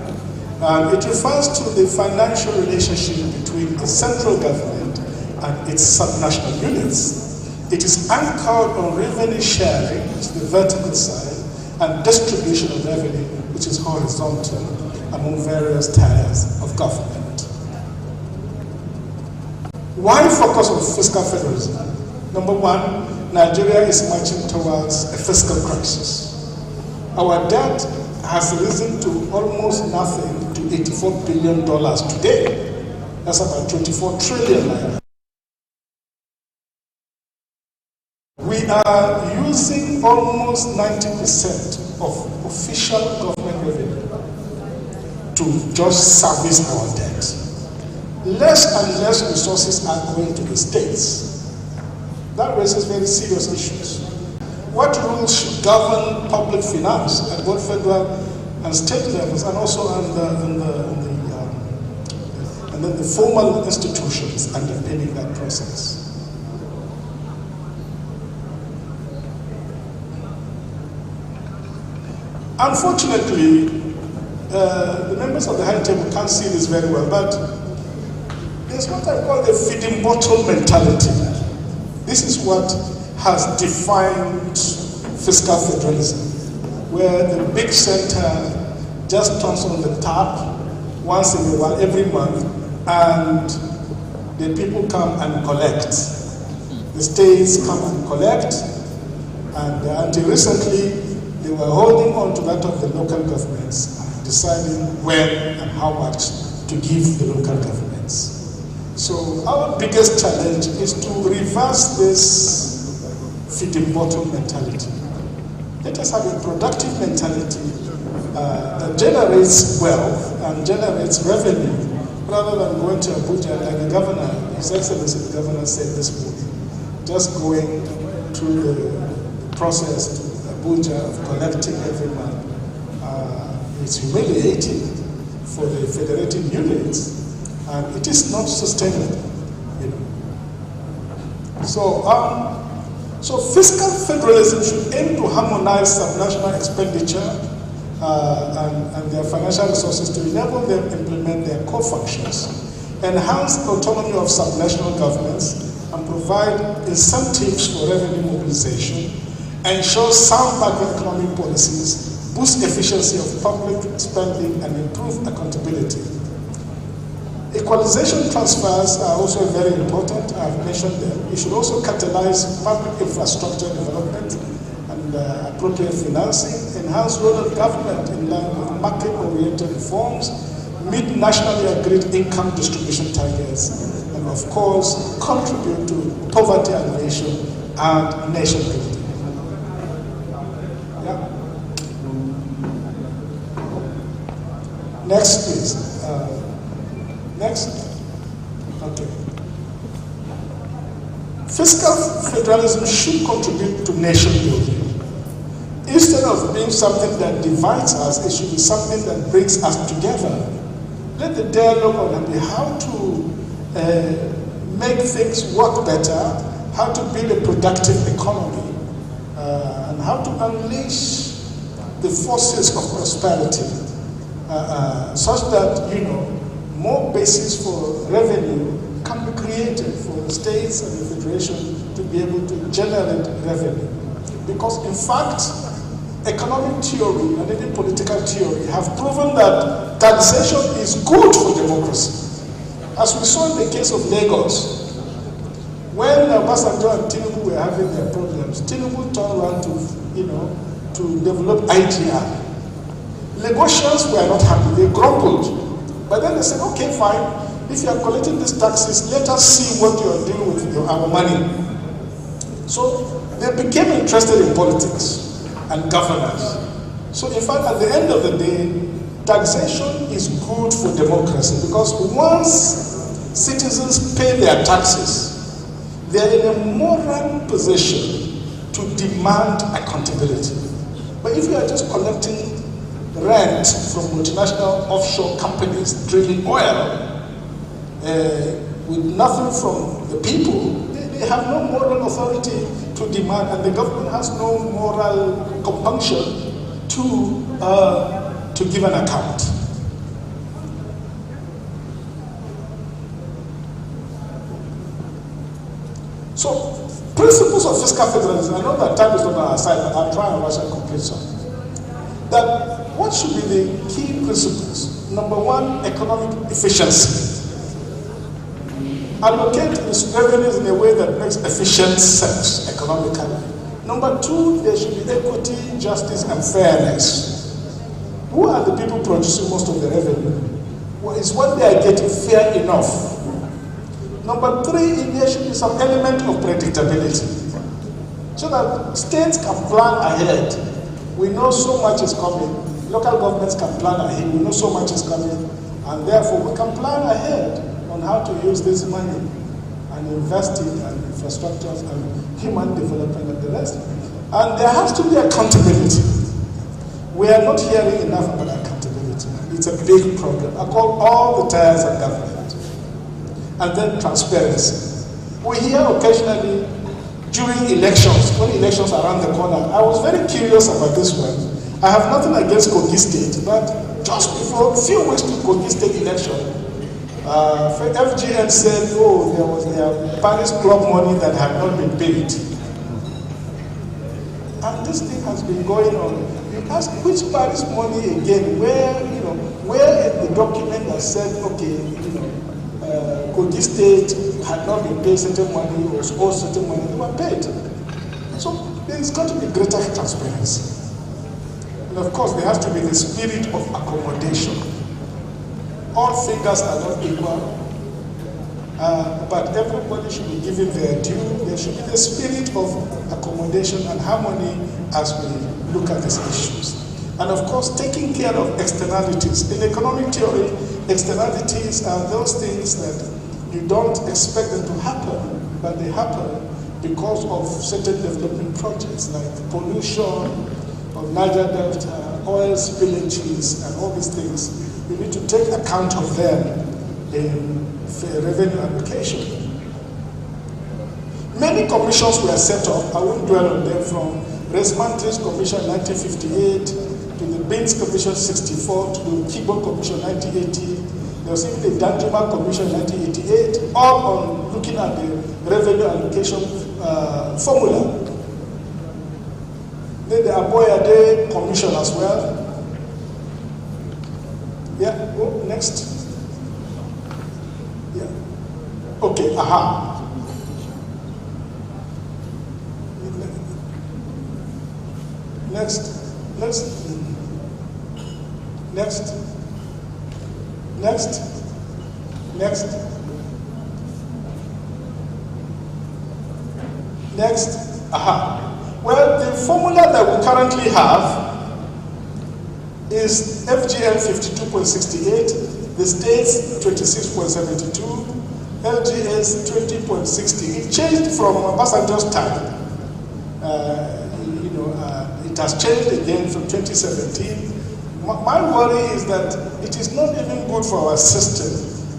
And it refers to the financial relationship between the central government and its subnational units. It is anchored on revenue sharing, which is the vertical side, and distribution of revenue, which is horizontal, among various tiers of government. Why focus on fiscal federalism? Number one, Nigeria is marching towards a fiscal crisis. Our debt has risen to almost nothing, to $84 billion today. That's about 24 trillion naira. We are using almost 90% of official government revenue to just service our debt. Less and less resources are going to the states. That raises very serious issues. What rules should govern public finance at both federal and state levels, and also on the formal institutions underpinning that process? Unfortunately, the members of the high table can't see this very well, but there's what I call the feeding bottle mentality. This is what has defined fiscal federalism, where the big center just turns on the tap once in a while, every month, and the people come and collect. The states come and collect, and until recently, they were holding on to that of the local governments, deciding when and how much to give the local governments. So our biggest challenge is to reverse this feeding bottle mentality. Let us have a productive mentality that generates wealth and generates revenue, rather than going to Abuja like the governor, His Excellency the governor said this morning, just going through the process to Abuja of collecting every month. It's humiliating for the federating units, and it is not sustainable. So fiscal federalism should aim to harmonize subnational expenditure and their financial resources to enable them to implement their core functions, enhance the autonomy of subnational governments, and provide incentives for revenue mobilization, ensure sound macroeconomic policies, boost efficiency of public spending, and improve accountability. Equalization transfers are also very important. I've mentioned them. It should also catalyze public infrastructure development and appropriate financing, enhance role of government in line with market-oriented reforms, meet nationally agreed income distribution targets, and of course, contribute to poverty alleviation and nation building. Next, please. Next. Okay. Fiscal federalism should contribute to nation building. Instead of being something that divides us, it should be something that brings us together. Let the dialogue on how to make things work better, how to build a productive economy, and how to unleash the forces of prosperity. Such that, more basis for revenue can be created for the states and the federation to be able to generate revenue. Because in fact, economic theory and even political theory have proven that taxation is good for democracy. As we saw in the case of Lagos, when Obasanjo and Tinubu were having their problems, Tinubu turned around to develop IGR. Lagosians were not happy, they grumbled. But then they said, okay, fine, if you are collecting these taxes, let us see what you are doing with our money. So they became interested in politics and governance. So in fact, at the end of the day, taxation is good for democracy, because once citizens pay their taxes, they are in a moral position to demand accountability. But if you are just collecting rent from multinational offshore companies drilling oil with nothing from the people, they have no moral authority to demand, and the government has no moral compunction to give an account. So, principles of fiscal federalism, I know that time is not on our side, but I'll try and rush and complete some. That what should be the key principles? Number one, economic efficiency. Allocate revenues in a way that makes efficient sense economically. Number two, there should be equity, justice, and fairness. Who are the people producing most of the revenue? Is what they are getting fair enough? Number three, there should be some element of predictability, so that states can plan ahead. We know so much is coming. Local governments can plan ahead. We know so much is coming, and therefore we can plan ahead on how to use this money and invest it in infrastructures and human development and the rest. And there has to be accountability. We are not hearing enough about accountability. It's a big problem. I call all the tiers of government. And then transparency. We hear occasionally during elections, when elections are around the corner. I was very curious about this one. I have nothing against Kogi State, but just before, a few weeks to Kogi State election, FGN said, oh, there was their Paris Club money that had not been paid. And this thing has been going on. You ask which Paris money again, where is the document that said, okay, Kogi State had not been paid certain money or owed certain money, they were paid. So there's got to be greater transparency. And of course, there has to be the spirit of accommodation. All fingers are not equal, but everybody should be given their due. There should be the spirit of accommodation and harmony as we look at these issues. And of course, taking care of externalities. In economic theory, externalities are those things that you don't expect them to happen, but they happen because of certain development projects like pollution of Niger Delta, oil spillages, and all these things. You need to take account of them in revenue allocation. Many commissions were set up. I won't dwell on them, from Resmantri's Commission 1958 to the Baines Commission 64 to the Kibo Commission 1980. There was even the Danjuma Commission 1988, all on looking at the revenue allocation formula. Then the Aboyade Commission as well. Yeah, go next. Yeah. Okay, aha. Next. Aha. Well, the formula that we currently have is FGL 52.68, the states 26.72, LGS 20.60. It changed from Obasanjo's time. It has changed again from 2017. My worry is that it is not even good for our system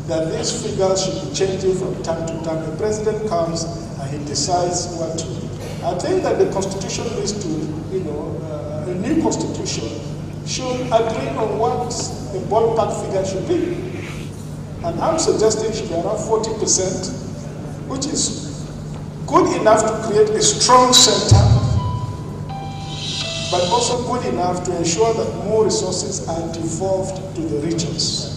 that these figures should be changing from time to time. The president comes and he decides what to do. I think that the constitution needs to, a new constitution should agree on what the ballpark figure should be. And I'm suggesting it should be around 40%, which is good enough to create a strong center, but also good enough to ensure that more resources are devolved to the regions.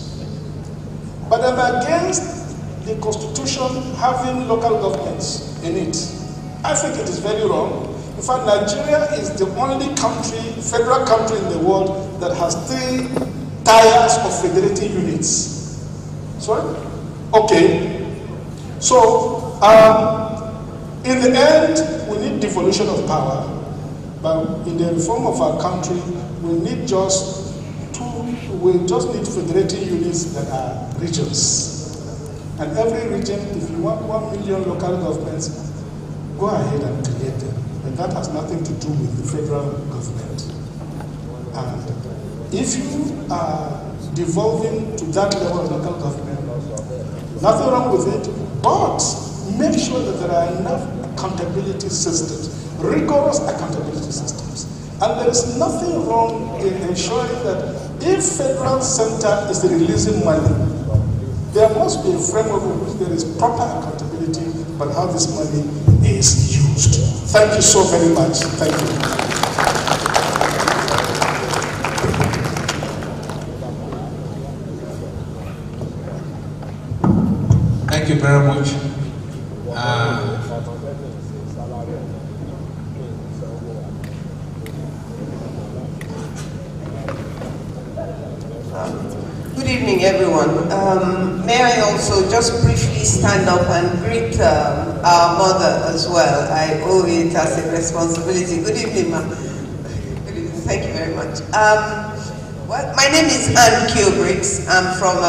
But I'm against the constitution having local governments in it. I think it is very wrong. In fact, Nigeria is the only country, federal country in the world that has 3 tiers of federating units. Sorry? Okay. So, in the end, we need devolution of power. But in the reform of our country, we just need federating units that are regions. And every region, if you want 1 million local governments, go ahead and create them. But that has nothing to do with the federal government. And if you are devolving to that level of local government, nothing wrong with it, but make sure that there are enough accountability systems, rigorous accountability systems. And there is nothing wrong in ensuring that if federal center is releasing money, there must be a framework in which there is proper accountability about how this money is used. Thank you so very much. Thank you. Thank you very much. Good evening, everyone. May I also just briefly stand up and greet our mother as well. I owe it as a responsibility. Good evening, ma'am. Good evening. Thank you very much. Well, my name is Ann Kilbriggs. I'm from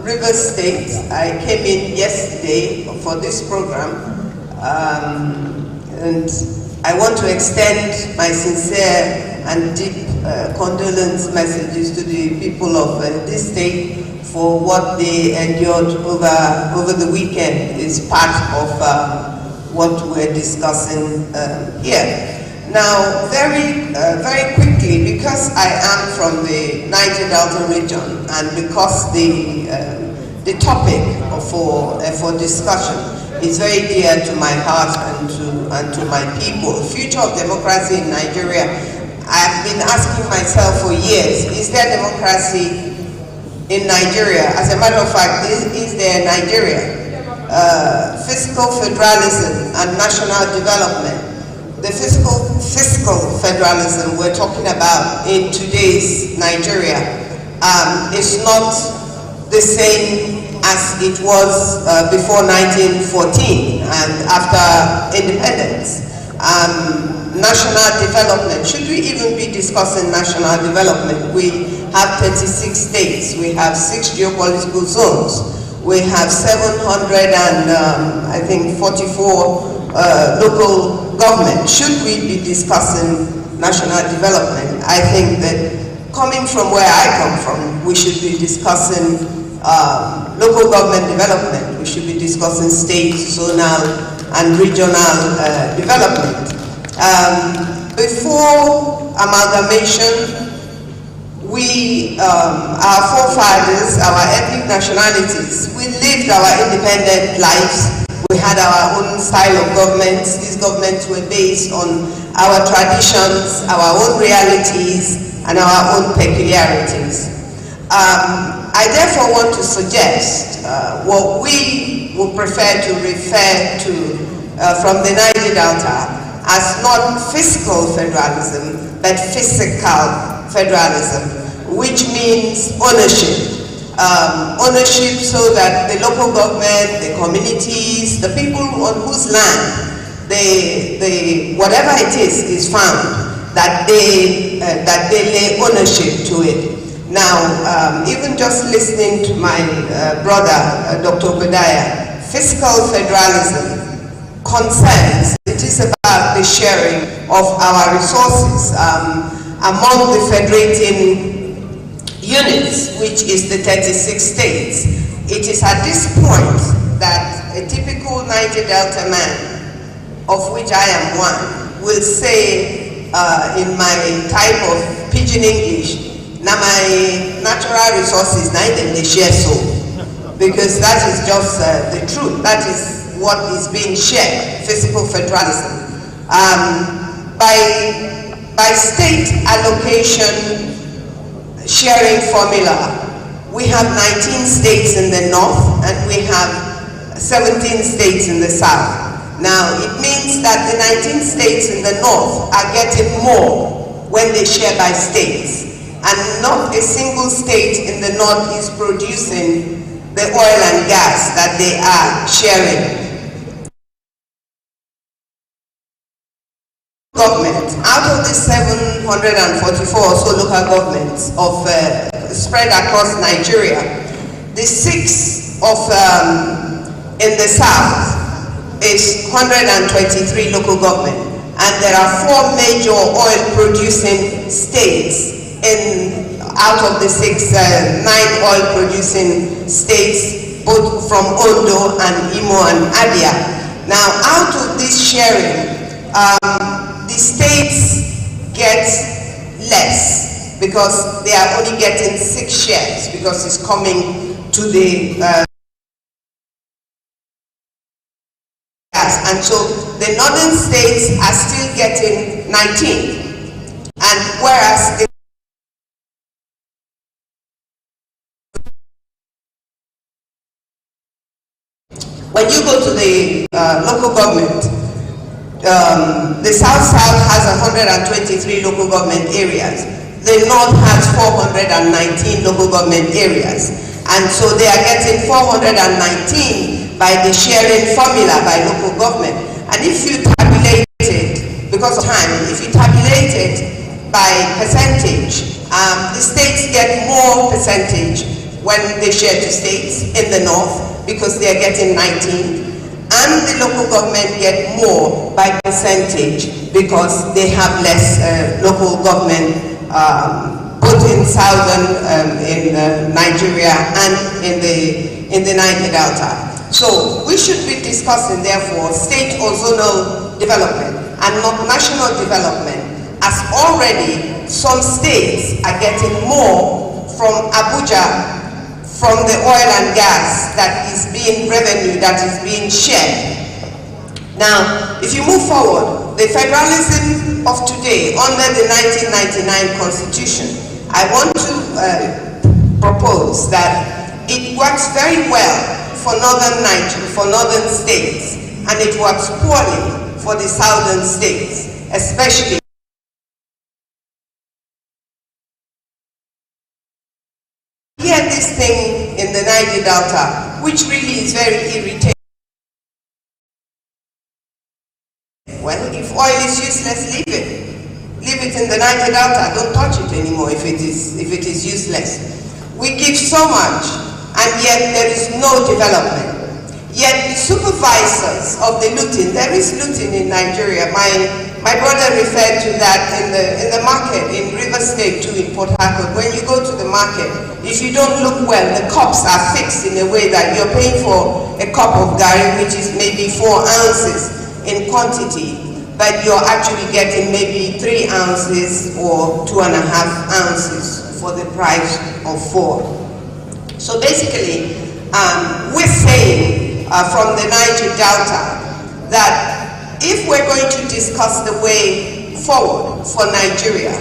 Rivers State. I came in yesterday for this program, and I want to extend my sincere and deep condolence messages to the people of this state for what they endured over the weekend. Is part of what we're discussing here. Now, very quickly, because I am from the Niger Delta region, and because the topic for discussion is very dear to my heart and to my people. Future of democracy in Nigeria. I've been asking myself for years, is there democracy in Nigeria? As a matter of fact, is there Nigeria? Fiscal federalism and national development. The fiscal federalism we're talking about in today's Nigeria is not the same as it was before 1914 and after independence. National development. Should we even be discussing national development? We have 36 states. We have 6 geopolitical zones. We have 744 local government. Should we be discussing national development? I think that coming from where I come from, we should be discussing local government development. We should be discussing state, zonal, and regional development. Before amalgamation, our forefathers, our ethnic nationalities, we lived our independent lives. We had our own style of governments. These governments were based on our traditions, our own realities, and our own peculiarities. I therefore want to suggest what we would prefer to refer to from the Niger Delta as not fiscal federalism, but physical federalism, which means ownership. Ownership so that the local government, the communities, the people on whose land whatever it is found, that they lay ownership to it. Now, even just listening to my brother, Dr. Obadiah, fiscal federalism concerns, it is about the sharing of our resources among the federating units, which is the 36 states. It is at this point that a typical Niger Delta man, of which I am one, will say in my type of pidgin English, now my natural resources, neither they share so. Because that is just the truth. That is what is being shared, fiscal federalism. By state allocation sharing formula, we have 19 states in the north and we have 17 states in the south. Now, it means that the 19 states in the north are getting more when they share by states. And not a single state in the north is producing the oil and gas that they are sharing. Government, out of the 744 or so local governments of spread across Nigeria, the 6 of in the south is 123 local government, and there are 4 major oil producing states out of the 9 oil producing states, both from Ondo and Imo and Abia. Now, out of this sharing, the states get less because they are only getting 6 shares because it's coming to the gas, and so the northern states are still getting 19, and whereas when you go to the local government, the South-South has 123 local government areas. the North has 419 local government areas. And so they are getting 419 by the sharing formula by local government. And if you tabulate it, because of time, if you tabulate it by percentage, the states get more percentage when they share to states in the North because they are getting 19. And the local government get more by percentage because they have less local government both in southern Nigeria and in the Niger Delta. So we should be discussing therefore state or zonal development and not national development, as already some states are getting more from Abuja from the oil and gas that is being revenue that is being shared. Now, if you move forward, the federalism of today under the 1999 Constitution, I want to propose that it works very well for northern Nigeria, for northern states, and it works poorly for the southern states, especially hear this thing in the Niger Delta, which really is very irritating. Well, if oil is useless, leave it. Leave it in the Niger Delta. Don't touch it anymore if it is useless. We give so much, and yet there is no development. Yet the supervisors of the looting, there is looting in Nigeria. My brother referred to that in the market in River State too, in Port Harcourt. When you go to the market, if you don't look well, the cups are fixed in a way that you're paying for a cup of gari, which is maybe 4 ounces in quantity, but you're actually getting maybe 3 ounces or 2.5 ounces for the price of 4. So basically, we're saying from the Niger Delta that if we're going to discuss the way forward for Nigeria,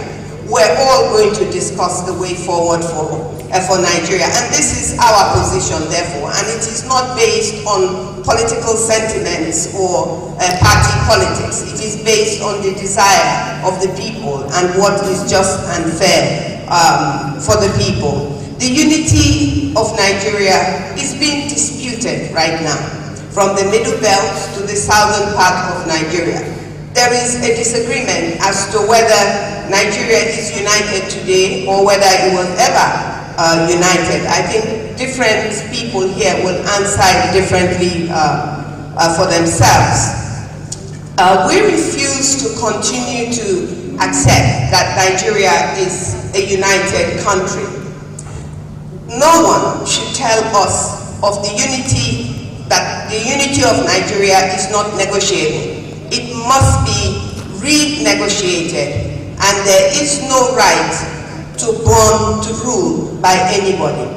we're all going to discuss the way forward for Nigeria. And this is our position, therefore, and it is not based on political sentiments or party politics. It is based on the desire of the people and what is just and fair for the people. The unity of Nigeria is being disputed right now, from the middle belt to the southern part of Nigeria. There is a disagreement as to whether Nigeria is united today or whether it was ever united. I think different people here will answer it differently for themselves. We refuse to continue to accept that Nigeria is a united country. No one should tell us of the unity, that the unity of Nigeria is not negotiable. It must be renegotiated, and there is no right to born to rule by anybody.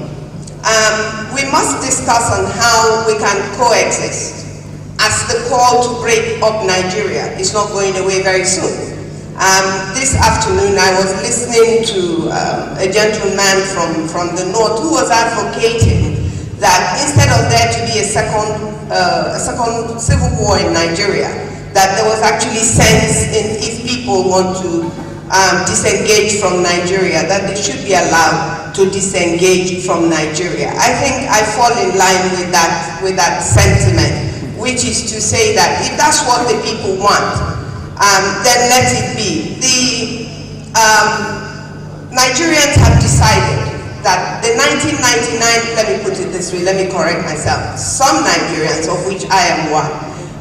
We must discuss on how we can coexist, as the call to break up Nigeria is not going away very soon. This afternoon I was listening to a gentleman from the north who was advocating that instead of there to be a second civil war in Nigeria, that there was actually sense in if people want to disengage from Nigeria, that they should be allowed to disengage from Nigeria. I think I fall in line with that sentiment, which is to say that if that's what the people want, then let it be. The Nigerians have decided that the 1999, let me put it this way, let me correct myself. Some Nigerians, of which I am one,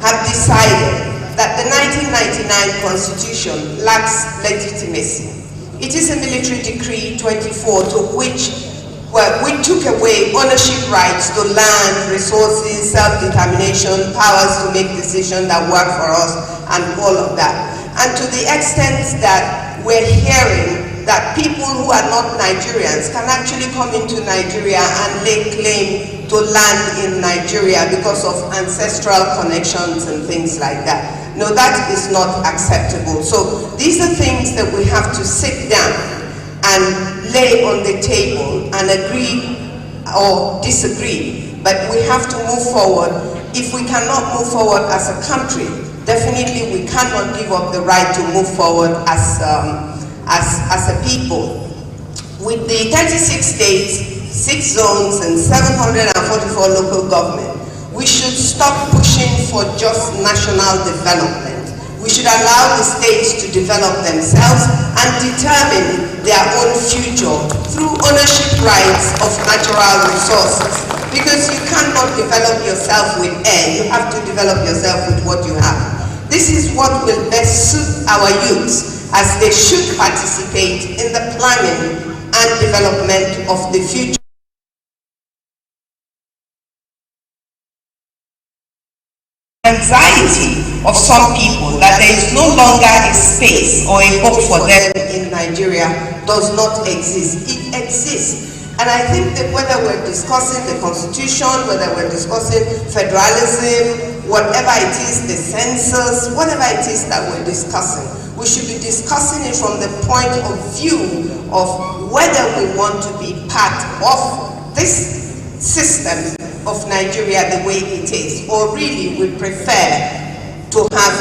have decided that the 1999 Constitution lacks legitimacy. It is a military decree 24 to which we took away ownership rights to land, resources, self-determination, powers to make decisions that work for us, and all of that. And to the extent that we're hearing that people who are not Nigerians can actually come into Nigeria and lay claim to land in Nigeria because of ancestral connections and things like that. No, that is not acceptable. So these are things that we have to sit down and lay on the table and agree or disagree. But we have to move forward. If we cannot move forward as a country, definitely we cannot give up the right to move forward as as a people. With the 36 states, 6 zones, and 744 local government, we should stop pushing for just national development. We should allow the states to develop themselves and determine their own future through ownership rights of natural resources. Because you cannot develop yourself with air, you have to develop yourself with what you have. This is what will best suit our youths, as they should participate in the planning and development of the future. Anxiety of some people that there is no longer a space or a hope for them in Nigeria does not exist. It exists. And I think that whether we're discussing the constitution, whether we're discussing federalism, whatever it is, the census, whatever it is that we're discussing, we should be discussing it from the point of view of whether we want to be part of this system of Nigeria the way it is, or really we prefer to have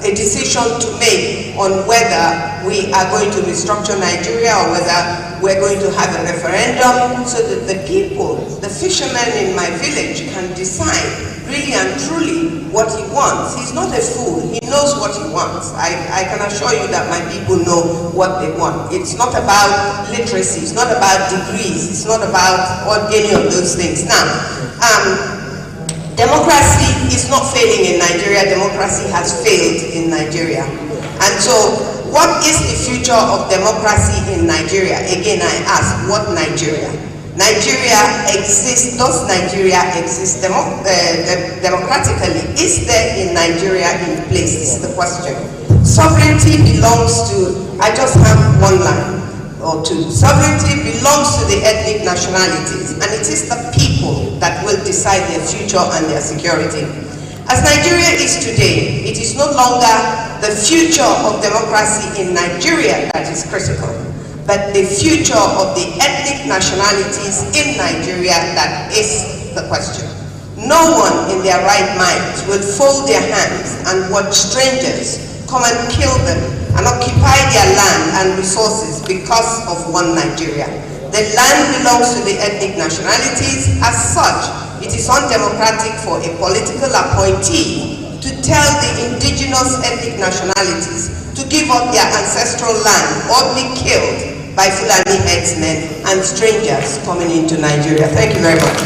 a decision to make on whether we are going to restructure Nigeria or whether we're going to have a referendum, so that the people, the fishermen in my village, can decide really and truly what he wants. He's not a fool, he knows what he wants. I can assure you that my people know what they want. It's not about literacy, it's not about degrees, it's not about any of those things. Now, democracy is not failing in Nigeria, democracy has failed in Nigeria. And so, what is the future of democracy in Nigeria? Again, I ask, what Nigeria? Nigeria exists, does Nigeria exist democratically? Is there in Nigeria in place? This is the question. Sovereignty belongs to, I just have one line or two. Sovereignty belongs to the ethnic nationalities, and it is the people that will decide their future and their security. As Nigeria is today, it is no longer the future of democracy in Nigeria that is critical, but the future of the ethnic nationalities in Nigeria that is the question. No one in their right minds will fold their hands and watch strangers come and kill them and occupy their land and resources because of one Nigeria. The land belongs to the ethnic nationalities. As such, it is undemocratic for a political appointee to tell the indigenous ethnic nationalities to give up their ancestral land or be killed by Fulani herdsmen and strangers coming into Nigeria. Thank you very much.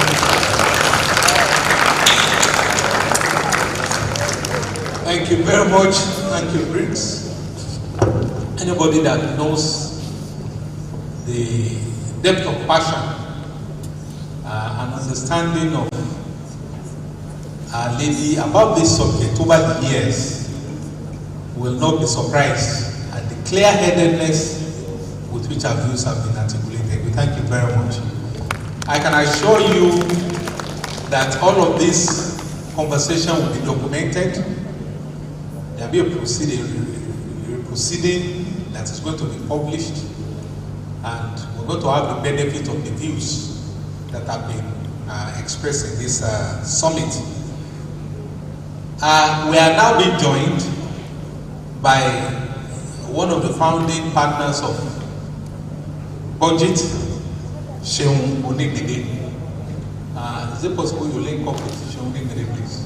Thank you very much. Thank you, Briggs. Anybody that knows the depth of passion and understanding of Our Lady about this subject over the years will not be surprised at the clear-headedness with which our views have been articulated. We thank you very much. I can assure you that all of this conversation will be documented. There will be a proceeding that is going to be published, and we're going to have the benefit of the views that have been expressed in this summit. We are now being joined by one of the founding partners of Budget, Seyi Makinde. Is it possible you link up with Seyi Makinde, please?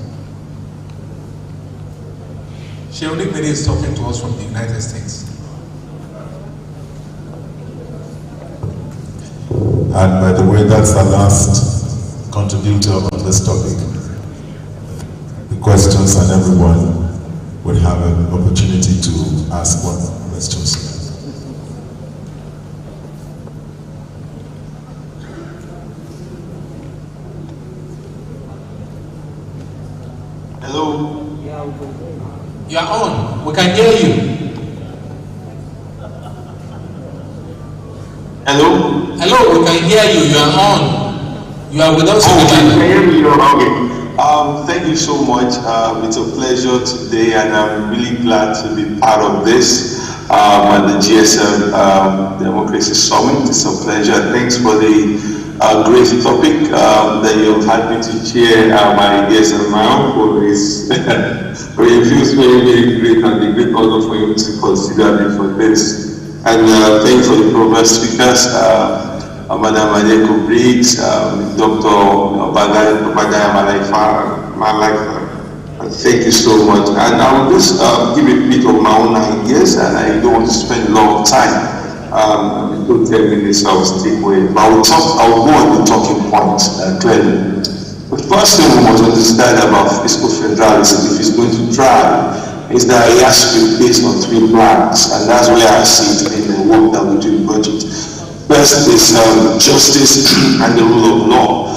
Seyi Makinde is talking to us from the United States. And by the way, that's the last contributor on this topic. The questions, and everyone would have an opportunity to ask one questions. Hello. You are on. We can hear you. Hello. Hello, we can hear you. You are on. You are with us. Can you hear me? Okay. Thank you so much. It's a pleasure today, and I'm really glad to be part of this. and the GSM Democracy Summit. It's a pleasure. Thanks for the great topic that you've had me to chair. My guest and my uncle is it feels very, very great and a great honor for you to consider me for this. And thanks for the provost speakers, Madam Adeko Briggs, Dr. Bagaya Malaifa. Thank you so much. And I will just give a bit of my own ideas, and I don't want to spend a lot of time. About 10 minutes, I will stick with it. But I will go on the talking points clearly. The first thing we must understand about fiscal federalism, if it's going to try, is that it has to be based on 3 planks, and that's where I see it in the work that we do in budget. First is justice and the rule of law.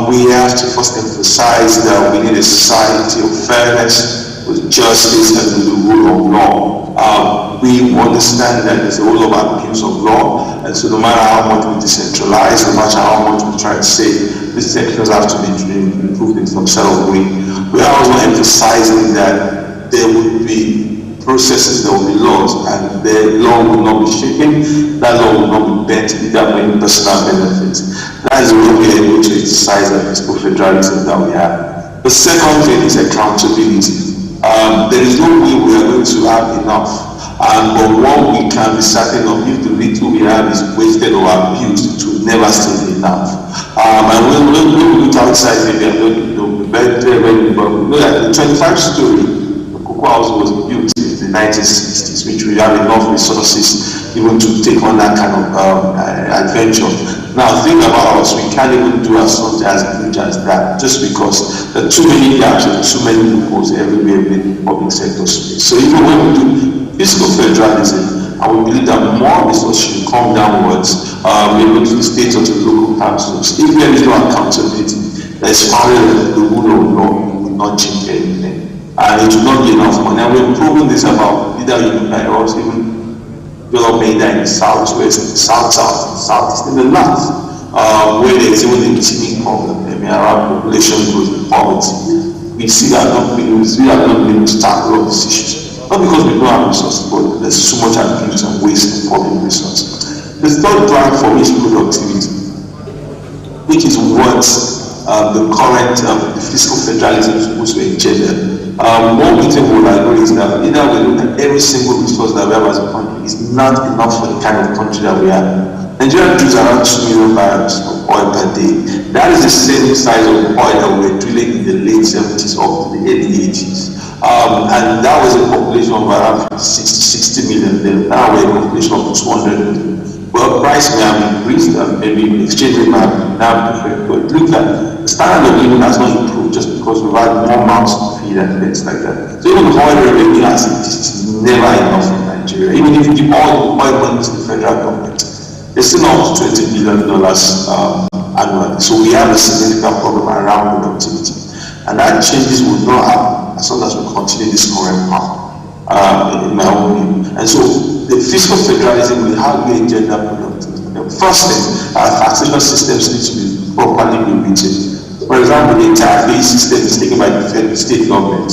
We have to first emphasize that we need a society of fairness with justice and with the rule of law. We understand that there's a rule of abuse of law, and so no matter how much we decentralize, no matter how much we try to say these sections have to be improved in some sort of way, we are also emphasizing that there would be processes that will be laws, and the law will not be shaken, that law will not be bent either for any personal benefits. That is what we are able to exercise the fiscal federalism that we have. The second thing is accountability. There is no way we are going to have enough, but what we can be certain of, if the little we have is wasted or abused, it will never still be enough. And when we look outside, maybe I'm going to be very clear, but we know that the 25-story Cocoa House was built in the 1960s, which we have enough resources even to take on that kind of adventure. Now think about us, we can't even do something as huge as that, just because there are too many gaps and too many loopholes everywhere in the public sector space. So even when we do fiscal federalism, and we believe that more resources should come downwards, maybe to the states or to the local councils. If there is no accountability, there is founded the rule of law will not change anything. And it will not be enough money. And we've proven this about either by us, even development in the southwest, in the south, southeast, in the north, where there is even a teeming problem. I mean, our population goes in poverty. We see that not being able to tackle all these issues. Not because we don't have resources, but there's so much abuse and waste of public resources. The third plank for me is productivity, which is what the current fiscal federalism is supposed to engender. What we think will agree is that either we look at every single resource that we have as a country is not enough for the kind of country that we are. Nigeria produces around 2 million barrels of oil per day. That is the same size of oil that we were drilling in the late 70s up to the early 80s. And that was a population of around 60 million then. Now we're a population of 200 million. Well, price may have increased, maybe exchange rate may have now different, but look at the standard of living has not improved just because we've had more mouths to feed and things like that. So even oil revenue as it is never enough in Nigeria. Even if you give all the oil money to the federal government, it's still not $20 billion annually. So we have a significant problem around productivity. And that changes will not happen as long as we continue this current path, in my own view. And so the fiscal federalism will have a gender productivity. The first thing, our taxation systems need to be properly rewritten. For example, the entire pay system is taken by the state government.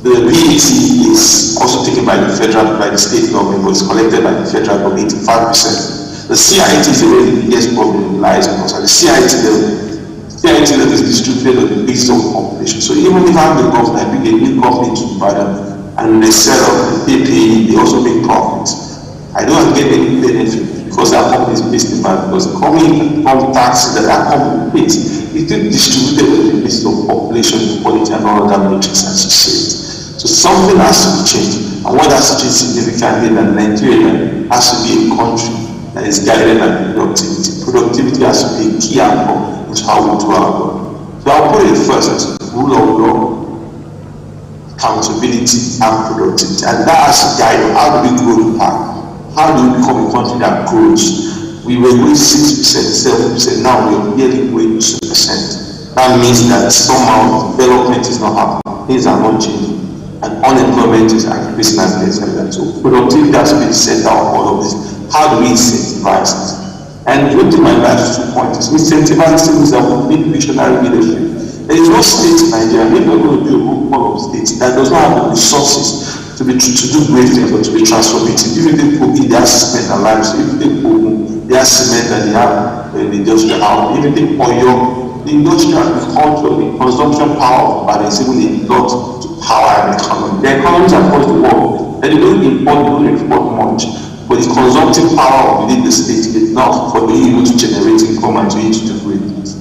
The VAT is also taken by the state government, but it's collected by the federal government, 85%. The CIT is the biggest problem lies because at the CIT level is distributed on the basis of population. So even if I'm the government, I bring a new company to Ibadan, and they sell up, they pay, they also make profits. I don't get any benefit because that company is based in Ibadan, because the company taxes that company pays. It is distributed on the basis of population, quality, and all other metrics, as you said. So something has to be changed, and what has to change significantly that Nigeria has to be a country that is guided by productivity. Productivity has to be a key anchor into how we do our work. So I'll put it first as rule of law, accountability, and productivity. And that has to guide how do we grow the park? How do we become a country that grows? We were going 6%, 7%, now we're nearly going 2%. That means that somehow development is not happening, things are not changing, and unemployment is increasing and things like that. So productivity has to be the center of all of this. How do we incentivize it? And one thing my last 2 points is incentivizing is our big visionary leadership. There is no state in Nigeria, maybe we're going to be a whole lot of states that does not have the resources to do great things or to be transformative. If you take Kogi, they have cement and lime. So if you take Kogi, they have cement and they have the industrial house. If you take Oyo, the industrial, the culture, the consumption power of Ibadan is even a lot to power an economy. The economies across the world, and they don't import, they don't export much, but the consumptive power within the state is enough for being able to generate income and to be able to do great things.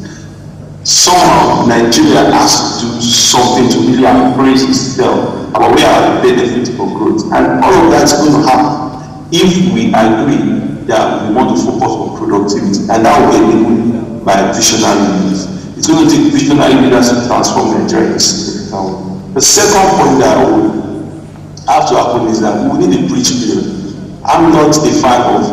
Somehow, Nigeria has to do something to really embrace itself about where are the benefits for growth. And all of that is going to happen if we agree that we want to focus on productivity, and that will be enabled by visionary leaders. It's going to take visionary leaders to transform Nigeria in a significant way. The second point that I would have to happen is that we need a bridge period. I'm not a fan of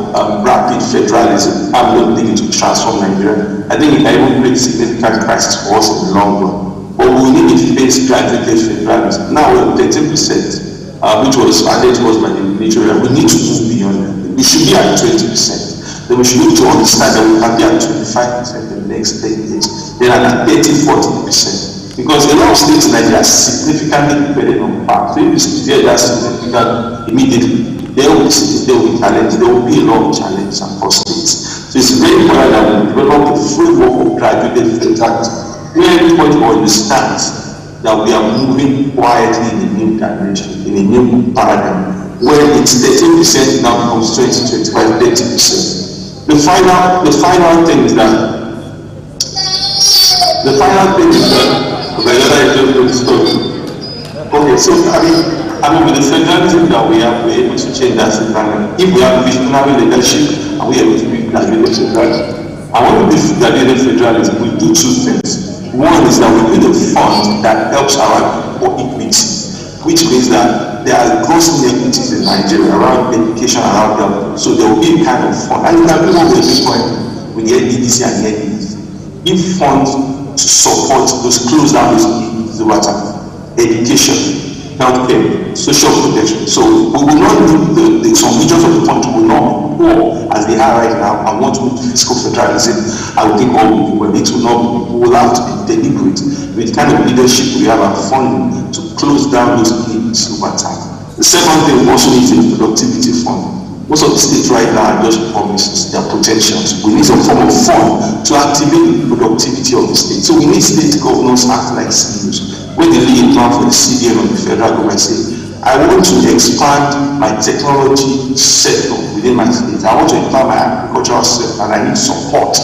rapid federalism. I'm not thinking to transform Nigeria. I think it can even create significant crisis for us in the long run. But we need a phased graduated federalism. Now we're 13%, which was added to us by the military. We need to move beyond that. We should be at 20%. Then we should need to understand that we can be at 25% in the next 10 years. Then at 30-40%. Because a lot of states in Nigeria are significantly dependent on power. So if you see that significant immediately, there will be challenge. There will be a lot of challenges across states. So it's very important that we develop a framework of graduated federalism, where everybody understands that we are moving quietly in a new dimension, in a new paradigm, where it's 13% now becomes 20, 25, 30%. The final thing is that okay, so I mean, with the federalism that we have, we're able to change that environment. If we have visionary leadership and we're able to be graduated federalism, and when we do graduated federalism, we do two things. One is that we build a fund that helps our people equity, which means that there are gross inequities in Nigeria around education, around health. So there will be a kind of fund. And you can do what we're doing with the NDDC and the NDDC. Give funds to support those close down those inequities over time. Education, healthcare, social protection. So we will not do some regions of the country will not be poor as they are right now and want to move to fiscal federalism. I would think all will be well. It will not be. We will have to be deliberate with the kind of leadership we have and funding to close down those inequities over time. The second thing we also need is a productivity fund. Most of the states right now are just promises, their potentials. We need some form of fund to activate the productivity of the state. So we need state governors act like CEOs. When they lay a plan for the CDM and the federal government, say, I want to expand my technology sector within my state. I want to expand my agricultural sector and I need support.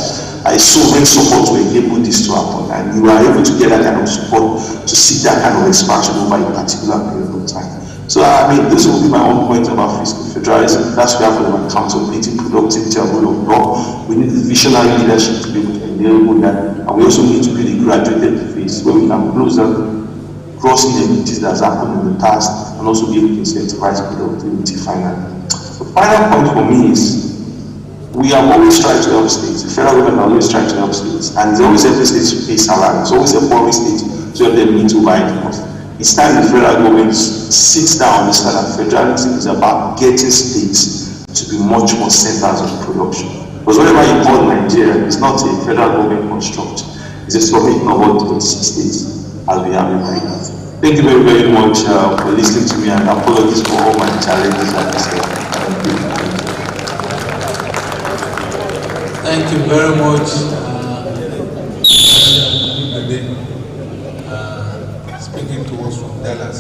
I so much support to enable this to happen. And you are able to get that kind of support to see that kind of expansion over a particular period of time. So I mean, this will be my own point about fiscal federalism. That's where for accountability, productivity, and rule of law. We need the visionary leadership to be able to enable that. And we also need to be the graduated phase where we can close up crossing inequities that has happened in the past and also be able to incentivize productivity finally. The final point for me is we have always tried to help states. The federal government always tried to help states. And there's always every state to pay salary. There's always a foreign state to help them meet over cost. It's time the federal government sits down and understands that federalism is about getting states to be much more centers of production. Because whatever you call Nigeria is not a federal government construct. It's a submission of all 26 states as we have in mind. Thank you very, very much for listening to me, and apologies for all my challenges at this time. Thank you very much. Speaking to us from Dallas.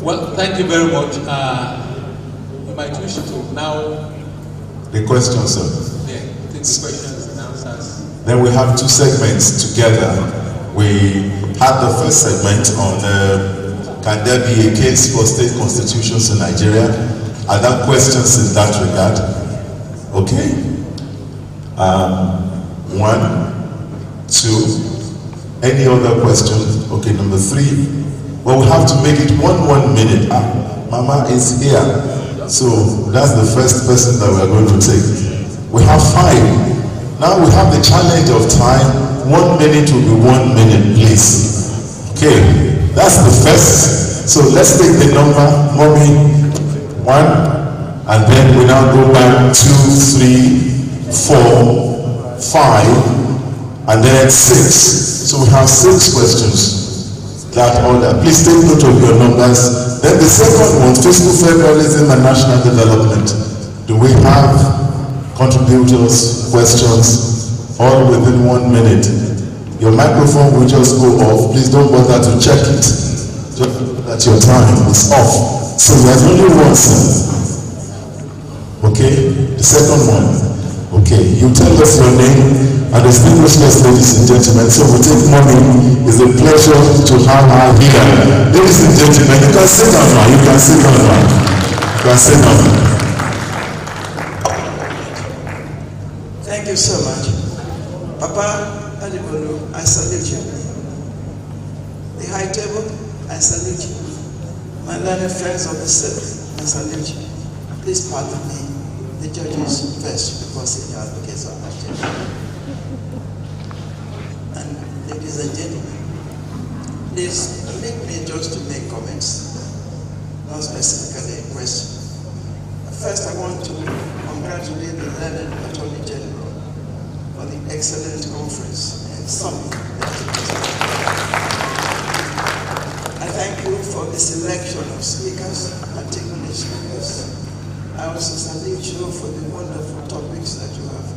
Well, thank you very much. You might wish to now. The questions, sir. Yeah, take the questions and answers. Then we have two segments together. We had the first segment on can there be a case for state constitutions in Nigeria? Are there questions in that regard? Okay. 1, 2. Any other questions? Okay, number 3. Well, we have to make it 1 minute. Mama is here. So that's the first person that we're going to take. We have 5. Now we have the challenge of time. 1 minute will be 1 minute, please. Okay, that's the first. So let's take the number, mommy. 1, and then we now go back 2, 3, 4, 5, and then 6. So we have 6 questions. that order. Please take note of your numbers. Then the second one, fiscal federalism and national development. Do we have contributors, questions, all within 1 minute? Your microphone will just go off. Please don't bother to check it. Just that your time is off. So there's only one, sir. Okay? The second one. Okay, you tell us your name and distinguished guests, ladies and gentlemen. So we take money. It's a pleasure to have her here. Ladies and gentlemen, you can sit down now. You can sit down now. You can sit down. Thank you so much. Papa Adibolu, I salute you. The high table, I salute you. My learned friends of the service, I salute you. Please pardon me. The judges first, because senior advocates of Nigeria. And ladies and gentlemen, please permit me just to make comments, not specifically a question. First, I want to congratulate the learned Attorney General for the excellent conference and summit. I thank you for the selection of speakers, particularly speakers. I also salute you for the wonderful topics that you have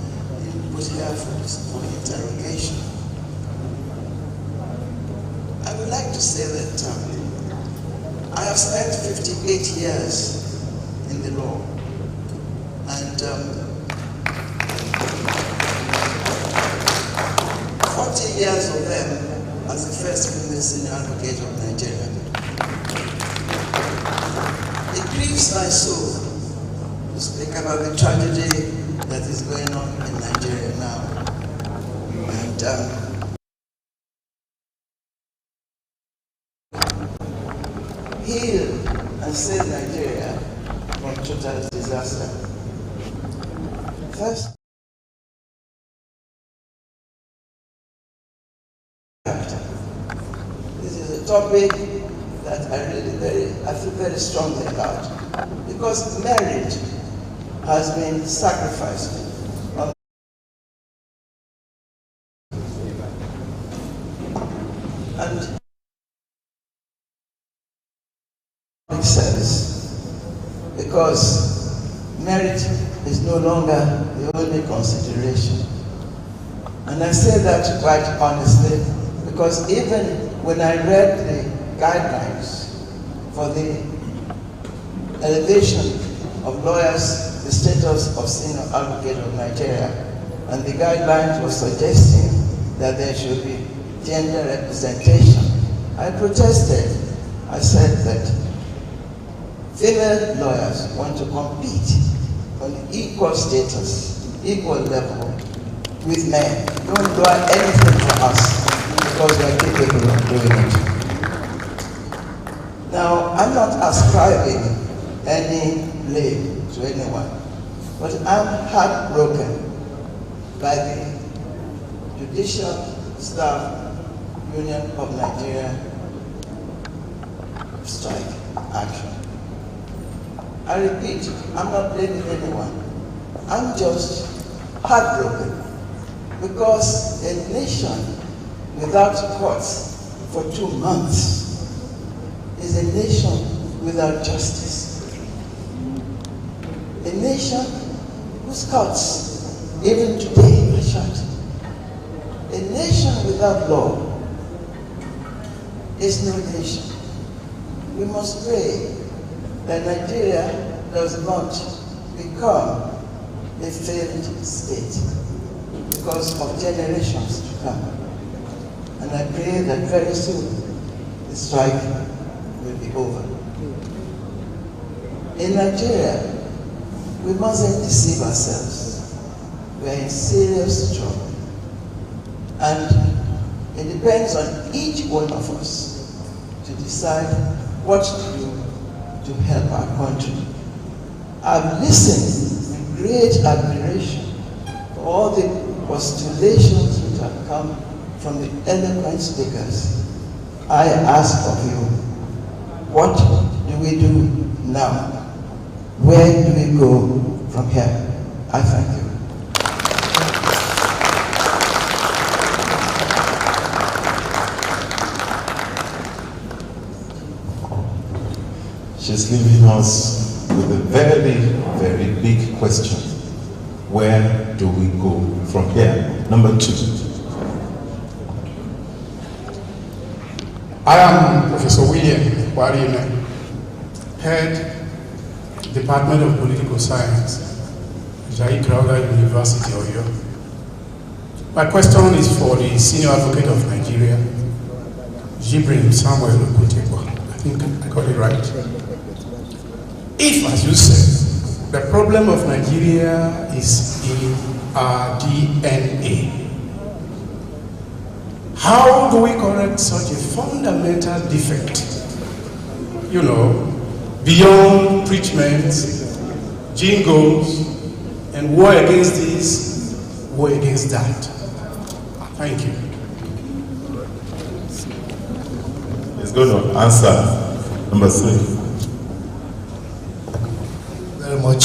put here for interrogation. I would like to say that I have spent 58 years in the law, and 40 years of them as the first female senior advocate of Nigeria. It grieves my soul to speak about the tragedy that is going on in Nigeria now. And heal and save Nigeria from total disaster. First, this is a topic that I feel very strongly about, because marriage has been sacrificed. And it says, because merit is no longer the only consideration. And I say that quite honestly, because even when I read the guidelines for the elevation of lawyers, the status of senior advocate of Nigeria, and the guidelines were suggesting that there should be gender representation, I protested. I said that female lawyers want to compete on equal status, equal level with men. Don't do anything for us because we are capable of doing it. Now, I'm not ascribing any blame to anyone, but I'm heartbroken by the Judicial Staff Union of Nigeria strike action. I repeat, I'm not blaming anyone. I'm just heartbroken because a nation without courts for 2 months is a nation without justice. A nation whose courts, even today, are shut. A nation without law is no nation. We must pray that Nigeria does not become a failed state because of generations to come. And I pray that very soon the strike will be over. In Nigeria, we mustn't deceive ourselves. We are in serious trouble. And it depends on each one of us to decide what to do to help our country. I've listened with great admiration for all the postulations which have come from the eloquent speakers. I ask of you, what do we do now? Where do we go from here? I thank you. she's leaving us with a very, very big question. Where do we go from here? Number 2. I am Professor William Warine, Head, Department of Political Science, Jai Crowther University, Oyo. My question is for the Senior Advocate of Nigeria, Jibrin Samuel Okutekwa. I think I got it right. If, as you said, the problem of Nigeria is in our DNA, how do we correct such a fundamental defect? You know, beyond preachments, jingles, and war against this, war against that. Thank you. He's going to answer number 3. Very much.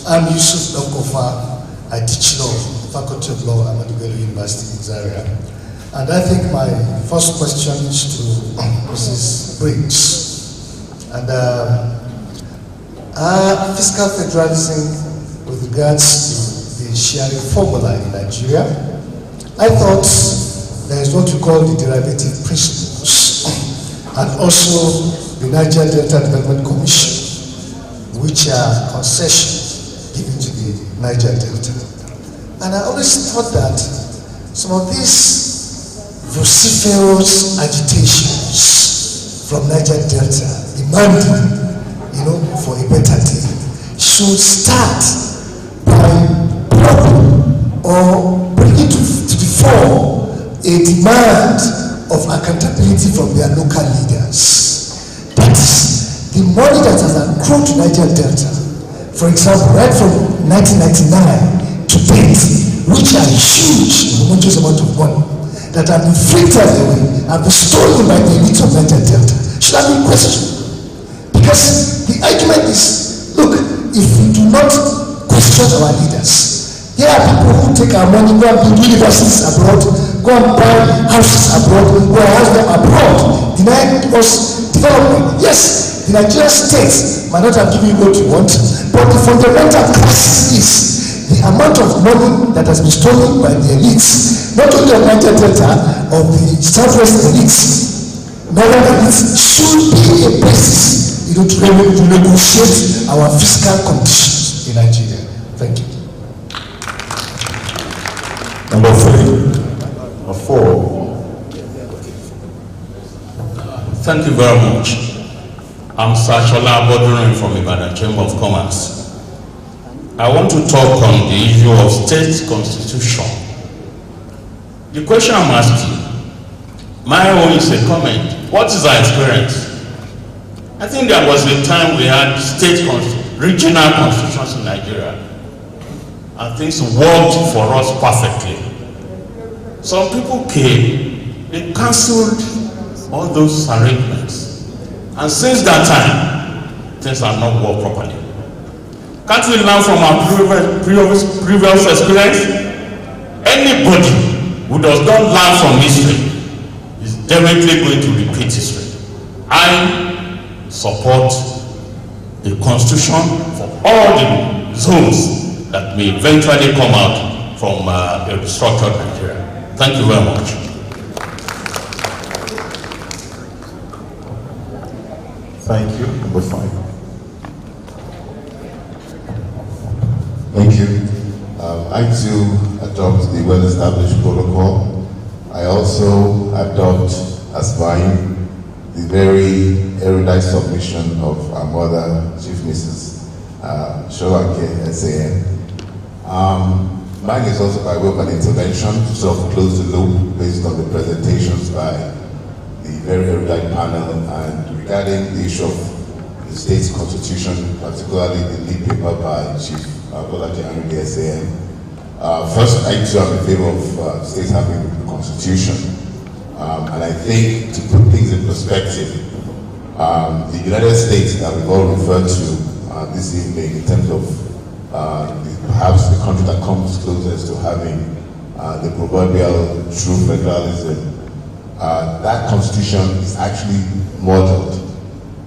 I'm Yusuf Dokofa. I teach law, Faculty of Law at Ahmadu Bello University in Zaria. And I think my first question is to Mrs. Briggs. And fiscal federalism with regards to the sharing formula in Nigeria, I thought there is what we call the derivative principles and also the Niger Delta Development Commission, which are concessions given to the Niger Delta. And I always thought that some of these vociferous agitations from Niger Delta demanding, for a better day, should start by probing or bringing to the fore a demand of accountability from their local leaders. That is, the money that has accrued to Niger Delta, for example, right from 1999 to date, which are huge, momentous amount of money, that have been filtered away and been stolen by the elite of Niger Delta, should have been questioned. Because the argument is, look, if we do not question our leaders, there are people who take our money, go and build universities abroad, go and buy houses abroad, go and house them abroad, denying us development. Yes, the Nigerian state might not have given you what you want, but the fundamental crisis is the amount of money that has been stolen by the elites, not only of Niger Delta, of the Southwest elites, northern elites, should be a basis to negotiate our fiscal conditions in Nigeria. Thank you. Number 3 or 4. Thank you very much. I'm Sashola Abodurin from Ibadan Chamber of Commerce. I want to talk on the issue of state constitution. The question I'm asking, my own is a comment. What is our experience? I think there was a time we had regional constitutions in Nigeria, and things worked for us perfectly. Some people came, they cancelled all those arrangements, and since that time, things have not worked properly. Can't we learn from our previous experience? Anybody who does not learn from history is definitely going to repeat history. I support the constitution for all the zones that may eventually come out from a restructured Nigeria. Thank you very much. Thank you. Number 5. Thank you. I too adopt the well-established protocol. I also adopt as mine the very erudite submission of our mother, Chief Mrs. Shoake SAN. Mine is also by way of an intervention to sort of close the loop based on the presentations by the very erudite panel and regarding the issue of the state's constitution, particularly the lead paper by Chief Bolaji Anuge SAN. First, I too am in favor of states having a constitution. And I think to put things in perspective, the United States that we've all referred to this evening in terms of perhaps the country that comes closest to having the proverbial true federalism, that constitution is actually modeled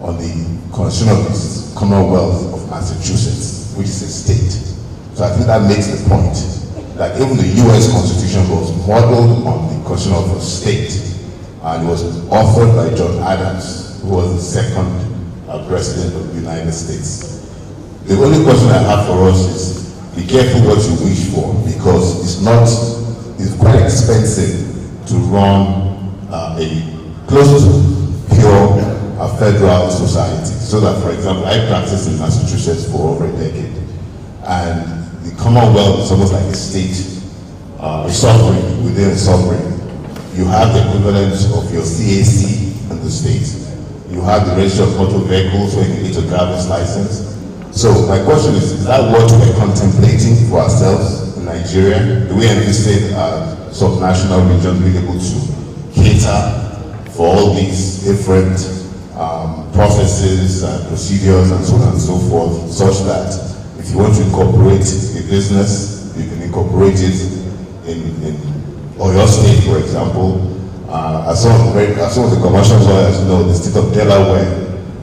on the constitution of the Commonwealth of Massachusetts, which is a state. So I think that makes the point that even the US Constitution was modeled on the constitution of a state, and it was authored by John Adams, who was the second president of the United States. The only question I have for us is, be careful what you wish for, because it's quite expensive to run a close to pure federal society. So that, for example, I practiced in Massachusetts for over a decade, and the Commonwealth is almost like a state, a sovereign within a sovereign. You have the equivalent of your CAC in the state. You have the registry of motor vehicles where you can get a driver's license. So my question is that what we're contemplating for ourselves in Nigeria? Do we envisage subnational regions being able to cater for all these different processes and procedures and so on and so forth, such that if you want to incorporate a business, you can incorporate it in Oyo State, for example. As some of the commercial lawyers know, the state of Delaware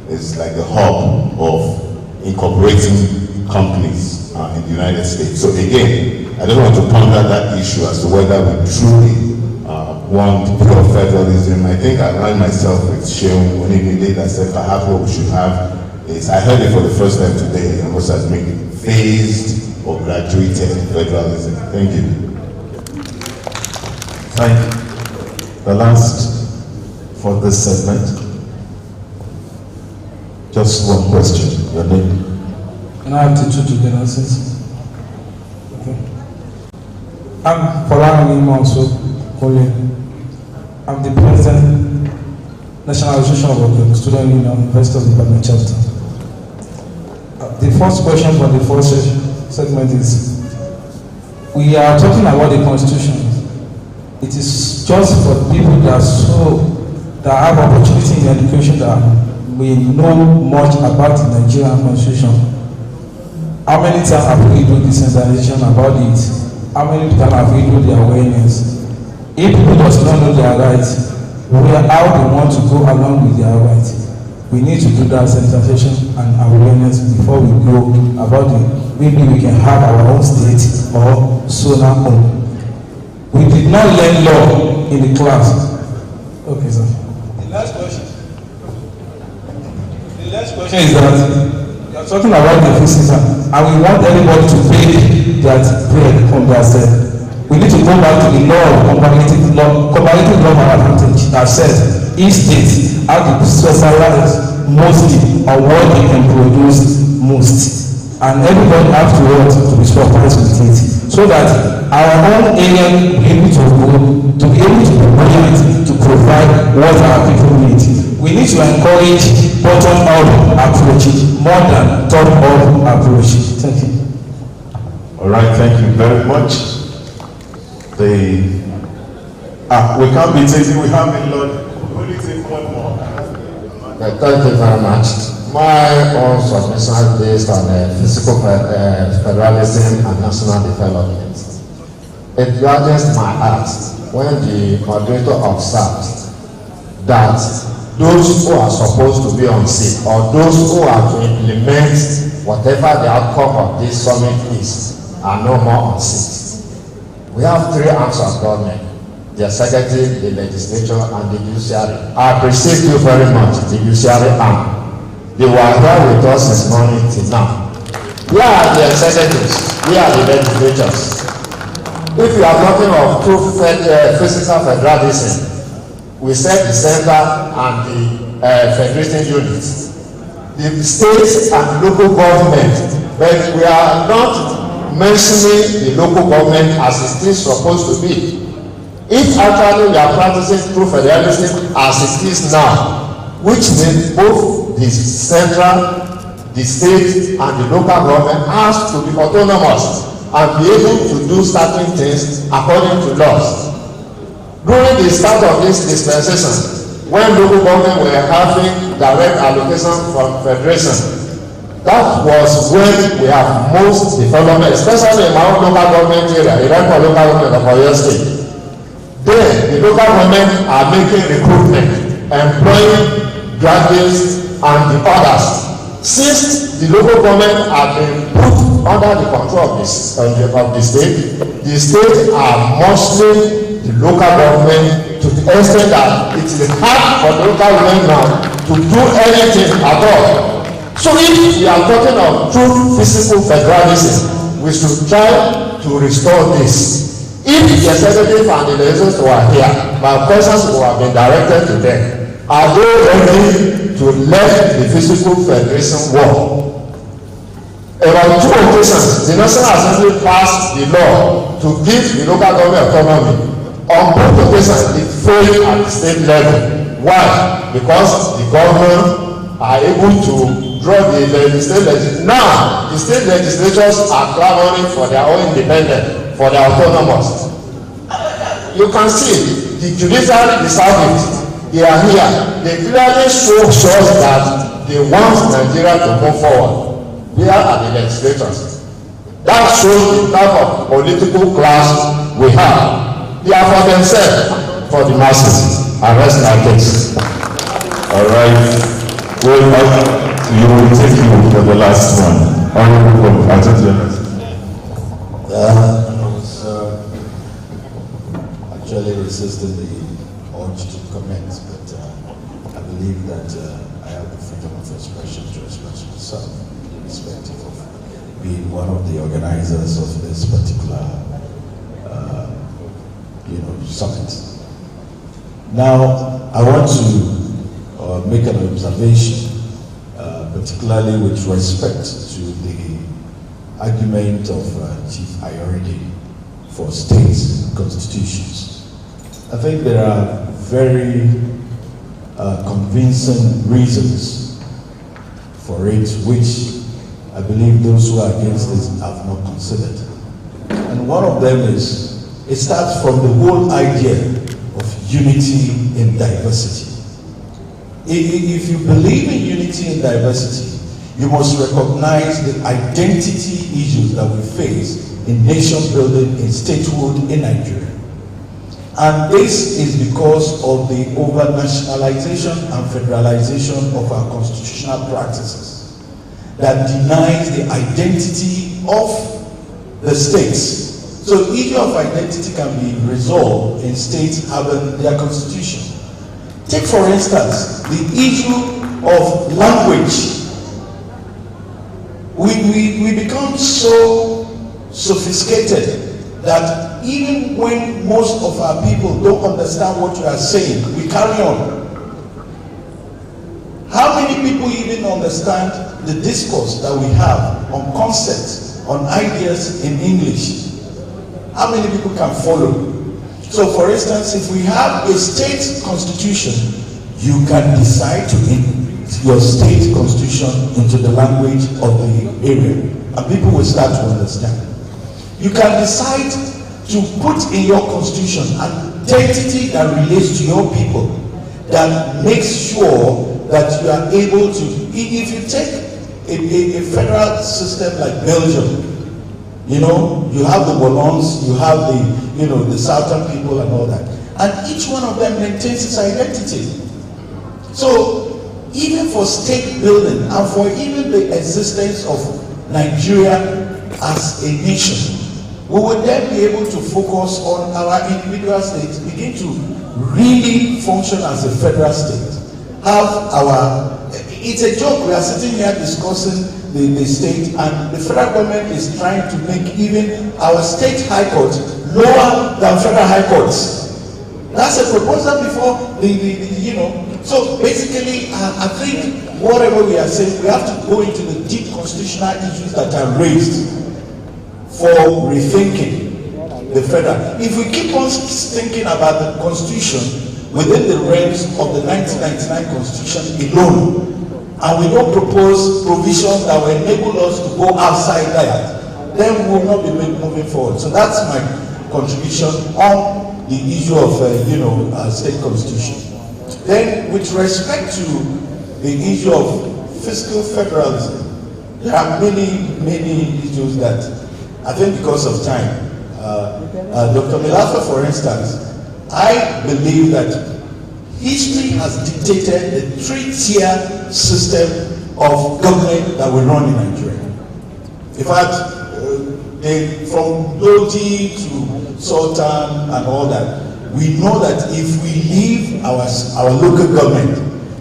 is like the hub of incorporating companies in the United States. So again, I don't want to ponder that issue as to whether we truly want pure federalism. I think I aligned myself with Sheung when he did. I said perhaps what we should have is, I heard it for the first time today, I must admit, phased or graduated federalism. Thank you. Thank you. The last for this segment. Just one question. Your name? Can I have the two together, sis? Okay. I'm Falana Monso Colin. I'm the President, National Association of Student Union, University of Department Chapter. The first question for the first segment is, we are talking about the Constitution. It is just for people that have opportunity in education that we know much about the Nigerian Constitution. How many times have we done decentralization about it? How many times have we done the awareness? If people does not know their rights, how they want to go along with their rights, we need to do that sensitization and awareness before we go about it. Maybe we can have our own state or solar home. We did not learn law in the class. Okay, sir. The last question is that you are talking about the physics, and we want everybody to pay that bread from their self. We need to go back to the law of comparative law of advantage that says each state has to specialize mostly on what they can produce most, and everybody has to work to be surprised with it, so that our own area will be able to be brilliant to provide what our people need. We need to encourage bottom-up approach more than top-up approach. Thank you. All right, thank you very much. We can't be taking, we have a lot. Only take one more. Thank you very much. My own submission is based on physical federalism and national development. It gladdens my heart when the moderator observes that those who are supposed to be on seat, or those who are to implement whatever the outcome of this summit is, are no more on seat. We have three arms of government: the executive, the legislature, and the judiciary. I appreciate you very much, the judiciary arm. They were here with us this morning till now. We are the executives, we are the legislatures. If you are talking of true physical federalism, we set the center and the federating units, the states and local government, but we are not mentioning the local government as it is supposed to be. If actually we are practicing true federalism as it is now, which means both the central, the state, and the local government has to be autonomous and be able to do certain things according to laws. During the start of this dispensation, when local government were having direct allocation from federation, that was when we have most development, especially in my own local government area, the local government of Oyo State. Then the local government are making recruitment, employing graduates and the others. Since the local government have been put under the control of the state are mostly the local government to the extent that it is hard for the local government now to do anything at all. So if we are talking of true physical federalism, we should try to restore this. If the executive and the legislators were here, my questions would have been directed to them. Are they ready to let the physical federation work? About 2 occasions, the National Assembly passed the law to give the local government autonomy. On both occasions, it failed at the state level. Why? Because the government are able to draw the state legislatures. Now, the state legislatures are clamoring for their own independence, for their autonomous. You can see the judiciary decided. They are here. They clearly show us that they want Nigeria to move forward. Where are the legislators? That shows the type of political class we have. They are for themselves, for the masses. I rest my case. All right. Well, you will take you for the last one. Honorable actually resisting the urge to comment, but I believe that I have the freedom of expression to express myself, irrespective of being one of the organizers of this particular, summit. Now, I want to make an observation, particularly with respect to the argument of Chief Ayoride for state constitutions. I think there are very convincing reasons for it, which I believe those who are against this have not considered. And one of them is, it starts from the whole idea of unity in diversity. If you believe in unity in diversity, you must recognize the identity issues that we face in nation building, in statehood in Nigeria. And this is because of the over-nationalization and federalization of our constitutional practices that denies the identity of the states. So the issue of identity can be resolved in states having their constitution. Take for instance, the issue of language. We become so sophisticated that even when most of our people don't understand what you are saying, we carry on. How many people even understand the discourse that we have on concepts, on ideas in English? How many people can follow? So for instance, if we have a state constitution, you can decide to put your state constitution into the language of the area, and people will start to understand. You can decide to put in your constitution an identity that relates to your people, that makes sure that you are able to, if you take a federal system like Belgium, you have the Wallons, you have the southern people and all that, and each one of them maintains its identity. So even for state building and for even the existence of Nigeria as a nation, we would then be able to focus on our individual states, begin to really function as a federal state. It's a joke, we are sitting here discussing the state, and the federal government is trying to make even our state high court lower than federal high courts. That's a proposal before So basically, I think whatever we are saying, we have to go into the deep constitutional issues that are raised for rethinking the federal. If we keep on thinking about the constitution within the realms of the 1999 constitution alone, and we don't propose provisions that will enable us to go outside that, then we will not be moving forward. So that's my contribution on the issue of state constitution. Then with respect to the issue of fiscal federalism, there are many issues that I think because of time. Dr. Milafa, for instance, I believe that history has dictated the three-tier system of government that we run in Nigeria. In fact, from Lodi to Sultan and all that, we know that if we leave our local government,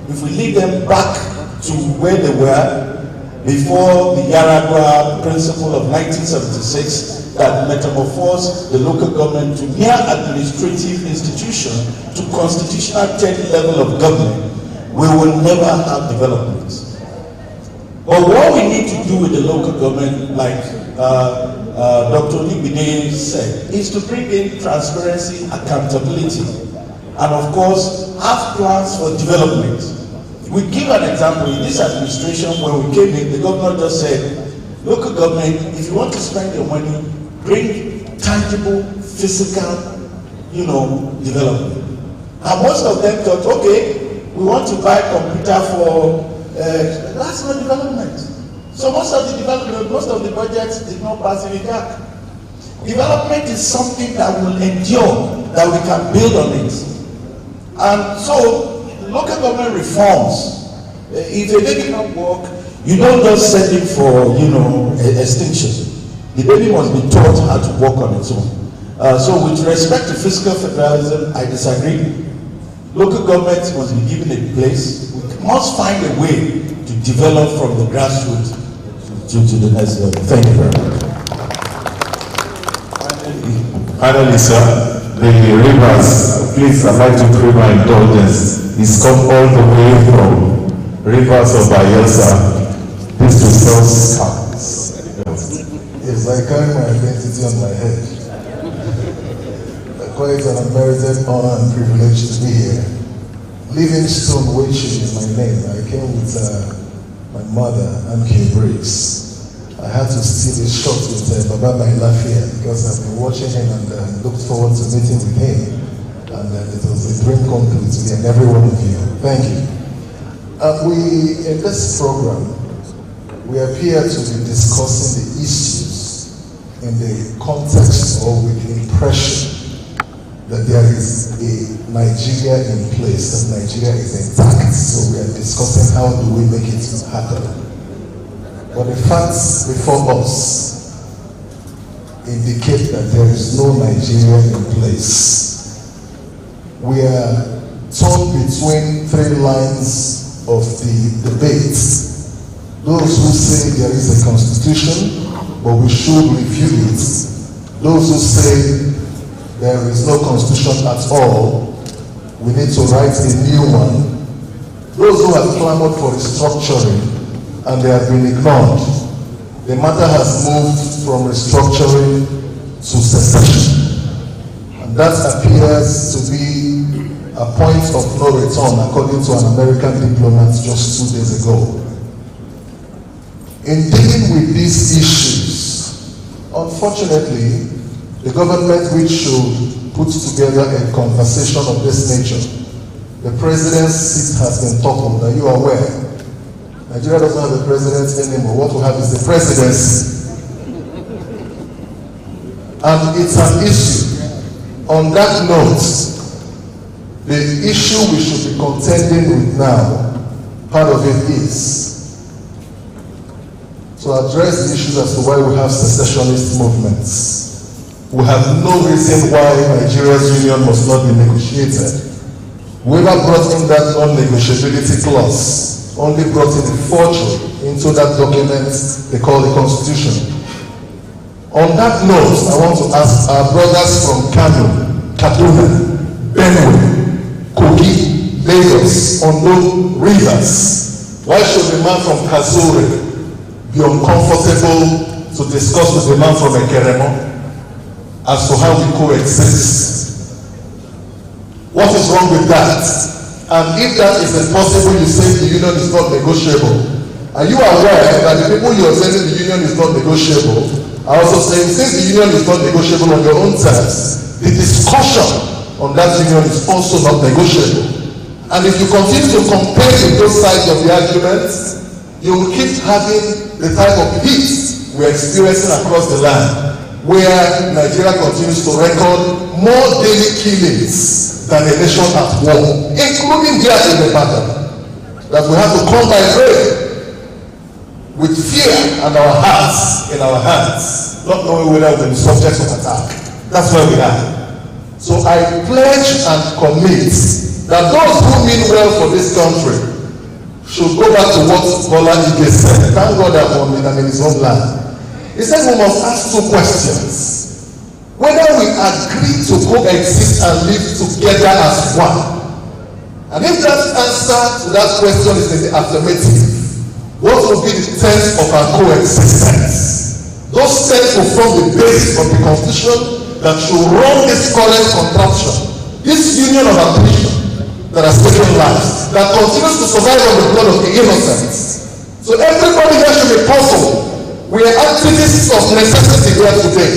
if we leave them back to where they were before the Yar'Adua principle of 1976 that metamorphosed the local government to mere administrative institution to constitutional third level of government, we will never have development. But what we need to do with the local government, like Dr. Olibide said, is to bring in transparency, accountability, and of course, have plans for development. We give an example. In this administration, when we came in, the governor just said, local government, if you want to spend your money, bring tangible, physical, development. And most of them thought, okay, we want to buy a computer for, that's not development. So most of the development, most of the budgets did not pass in the gap. Development is something that will endure, that we can build on it. And so, local government reforms, if a baby cannot walk, you don't just send him for, extinction. The baby must be taught how to walk on its own. So with respect to fiscal federalism, I disagree. Local government must be given a place. We must find a way to develop from the grassroots to the next level. Thank you very much. Finally, sir, the rivers, please, I'd like to crave my indulgence. It's come all the way from rivers of Bayelsa. This to South Counties. Yes, I carry my identity on my head. Quite an unmerited honor and privilege to be here. Livingstone Wichin is my name. I came with my mother, Anke Briggs. I had to steal a shot with Baba Mailafia because I've been watching him and looked forward to meeting with him. And it was a dream come true to me and every one of you. Thank you. In this program, we appear to be discussing the issues in the context or with the impression that there is a Nigeria in place, that Nigeria is intact. So we are discussing how do we make it happen. But the facts before us indicate that there is no Nigeria in place. We are torn between three lines of the debate. Those who say there is a constitution, but we should review it. Those who say there is no constitution at all, we need to write a new one. Those who have clamored for restructuring and they have been ignored, the matter has moved from restructuring to secession. And that appears to be a point of no return, according to an American diplomat just 2 days ago. In dealing with these issues, unfortunately, the government which should put together a conversation of this nature, the president's seat has been toppled. Are you aware? Nigeria doesn't have a president anymore. What we have is the presidency. And it's an issue. On that note, the issue we should be contending with now, part of it is to address the issues as to why we have secessionist movements. We have no reason why Nigeria's union must not be negotiated. Whoever brought in that non-negotiability clause only brought in a forgery into that document they call the Constitution. On that note, I want to ask our brothers from Kano, Kaduna, Benue, Kogi, Lagos, Ondo, Rivers, why should the man from Kazore be uncomfortable to discuss with the man from Ekeremo as to how we coexist? What is wrong with that? And if that is impossible, you say the union is not negotiable. Are you aware that the people you are saying the union is not negotiable are also saying since the union is not negotiable on your own terms, the discussion on that union is also not negotiable? And if you continue to compare with those sides of the argument, you will keep having the type of heat we're experiencing across the land, where Nigeria continues to record more daily killings than a nation at war, including here in the battle. that we have to come by faith with fear and our hearts in our hands, not knowing whether we'll be subject to attack. That's where we are. So I pledge and commit that those who mean well for this country should go back to what Bola Ige said. Thank God that I'm in his own land. He said we must ask two questions. Whether we agree to coexist and live together as one. And if that answer to that question is in the affirmative, what will be the terms of our coexistence? Those terms will form the basis of the constitution that should run this current contraption, this union of ambition that has taken lives, that continues to survive on the blood of the innocent. So everybody here should be puzzled. We are activists of necessity here today.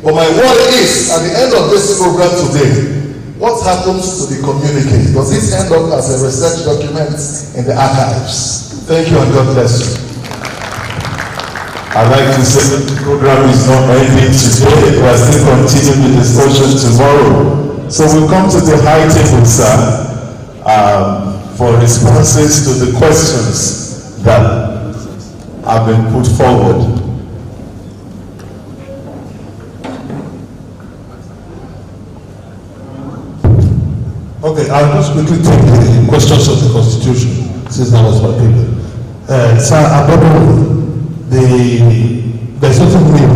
But my worry is, at the end of this program today, what happens to the communique? Does it end up as a research document in the archives? Thank you and God bless you. I'd like to say that the program is not ending today. We are still continuing the discussion tomorrow. So we'll come to the high table, sir, for responses to the questions that have been put forward. Okay, I'll just quickly take the questions of the Constitution, since that was my paper. Sir, there's nothing new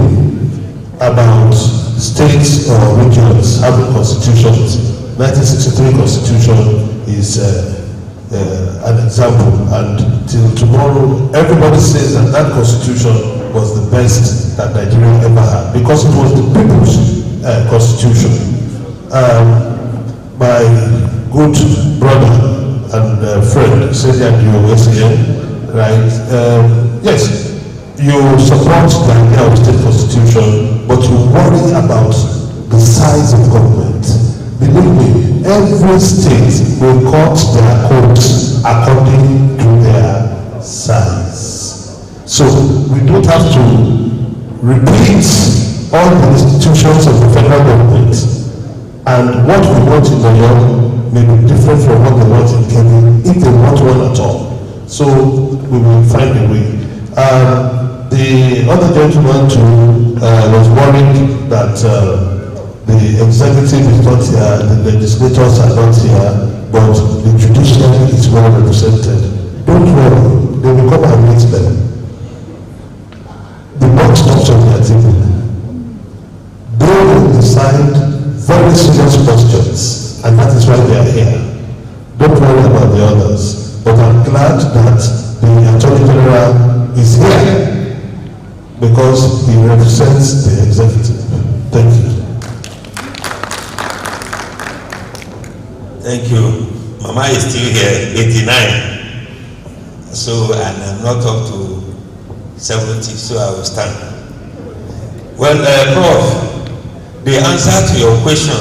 about states or regions having constitutions. 1963 Constitution is an example, and till tomorrow, everybody says that that Constitution was the best that Nigeria ever had, because it was the people's Constitution. My good brother and friend, Seyi Makinde, right? Yes, you support the idea of state constitution, but you worry about the size of government. Believe me, every state will cut their codes according to their size. So we don't have to repeat all the institutions of the federal government. And what we want in Oyo may be different from what they want in Kenya, if they want one at all. So we will find a way. The other gentleman too was worried that the executive is not here, the legislators are not here, but the judiciary is well represented. Don't worry, they will come and meet them. The box talks on their table. They will decide very serious questions, and that is why they are here. Don't worry about the others, but I'm glad that the Attorney General is here because he represents the executive. Thank you. Thank you. Mama is still here, 89. So, and I'm not up to 70, so I will stand. Well, Prof, the answer to your question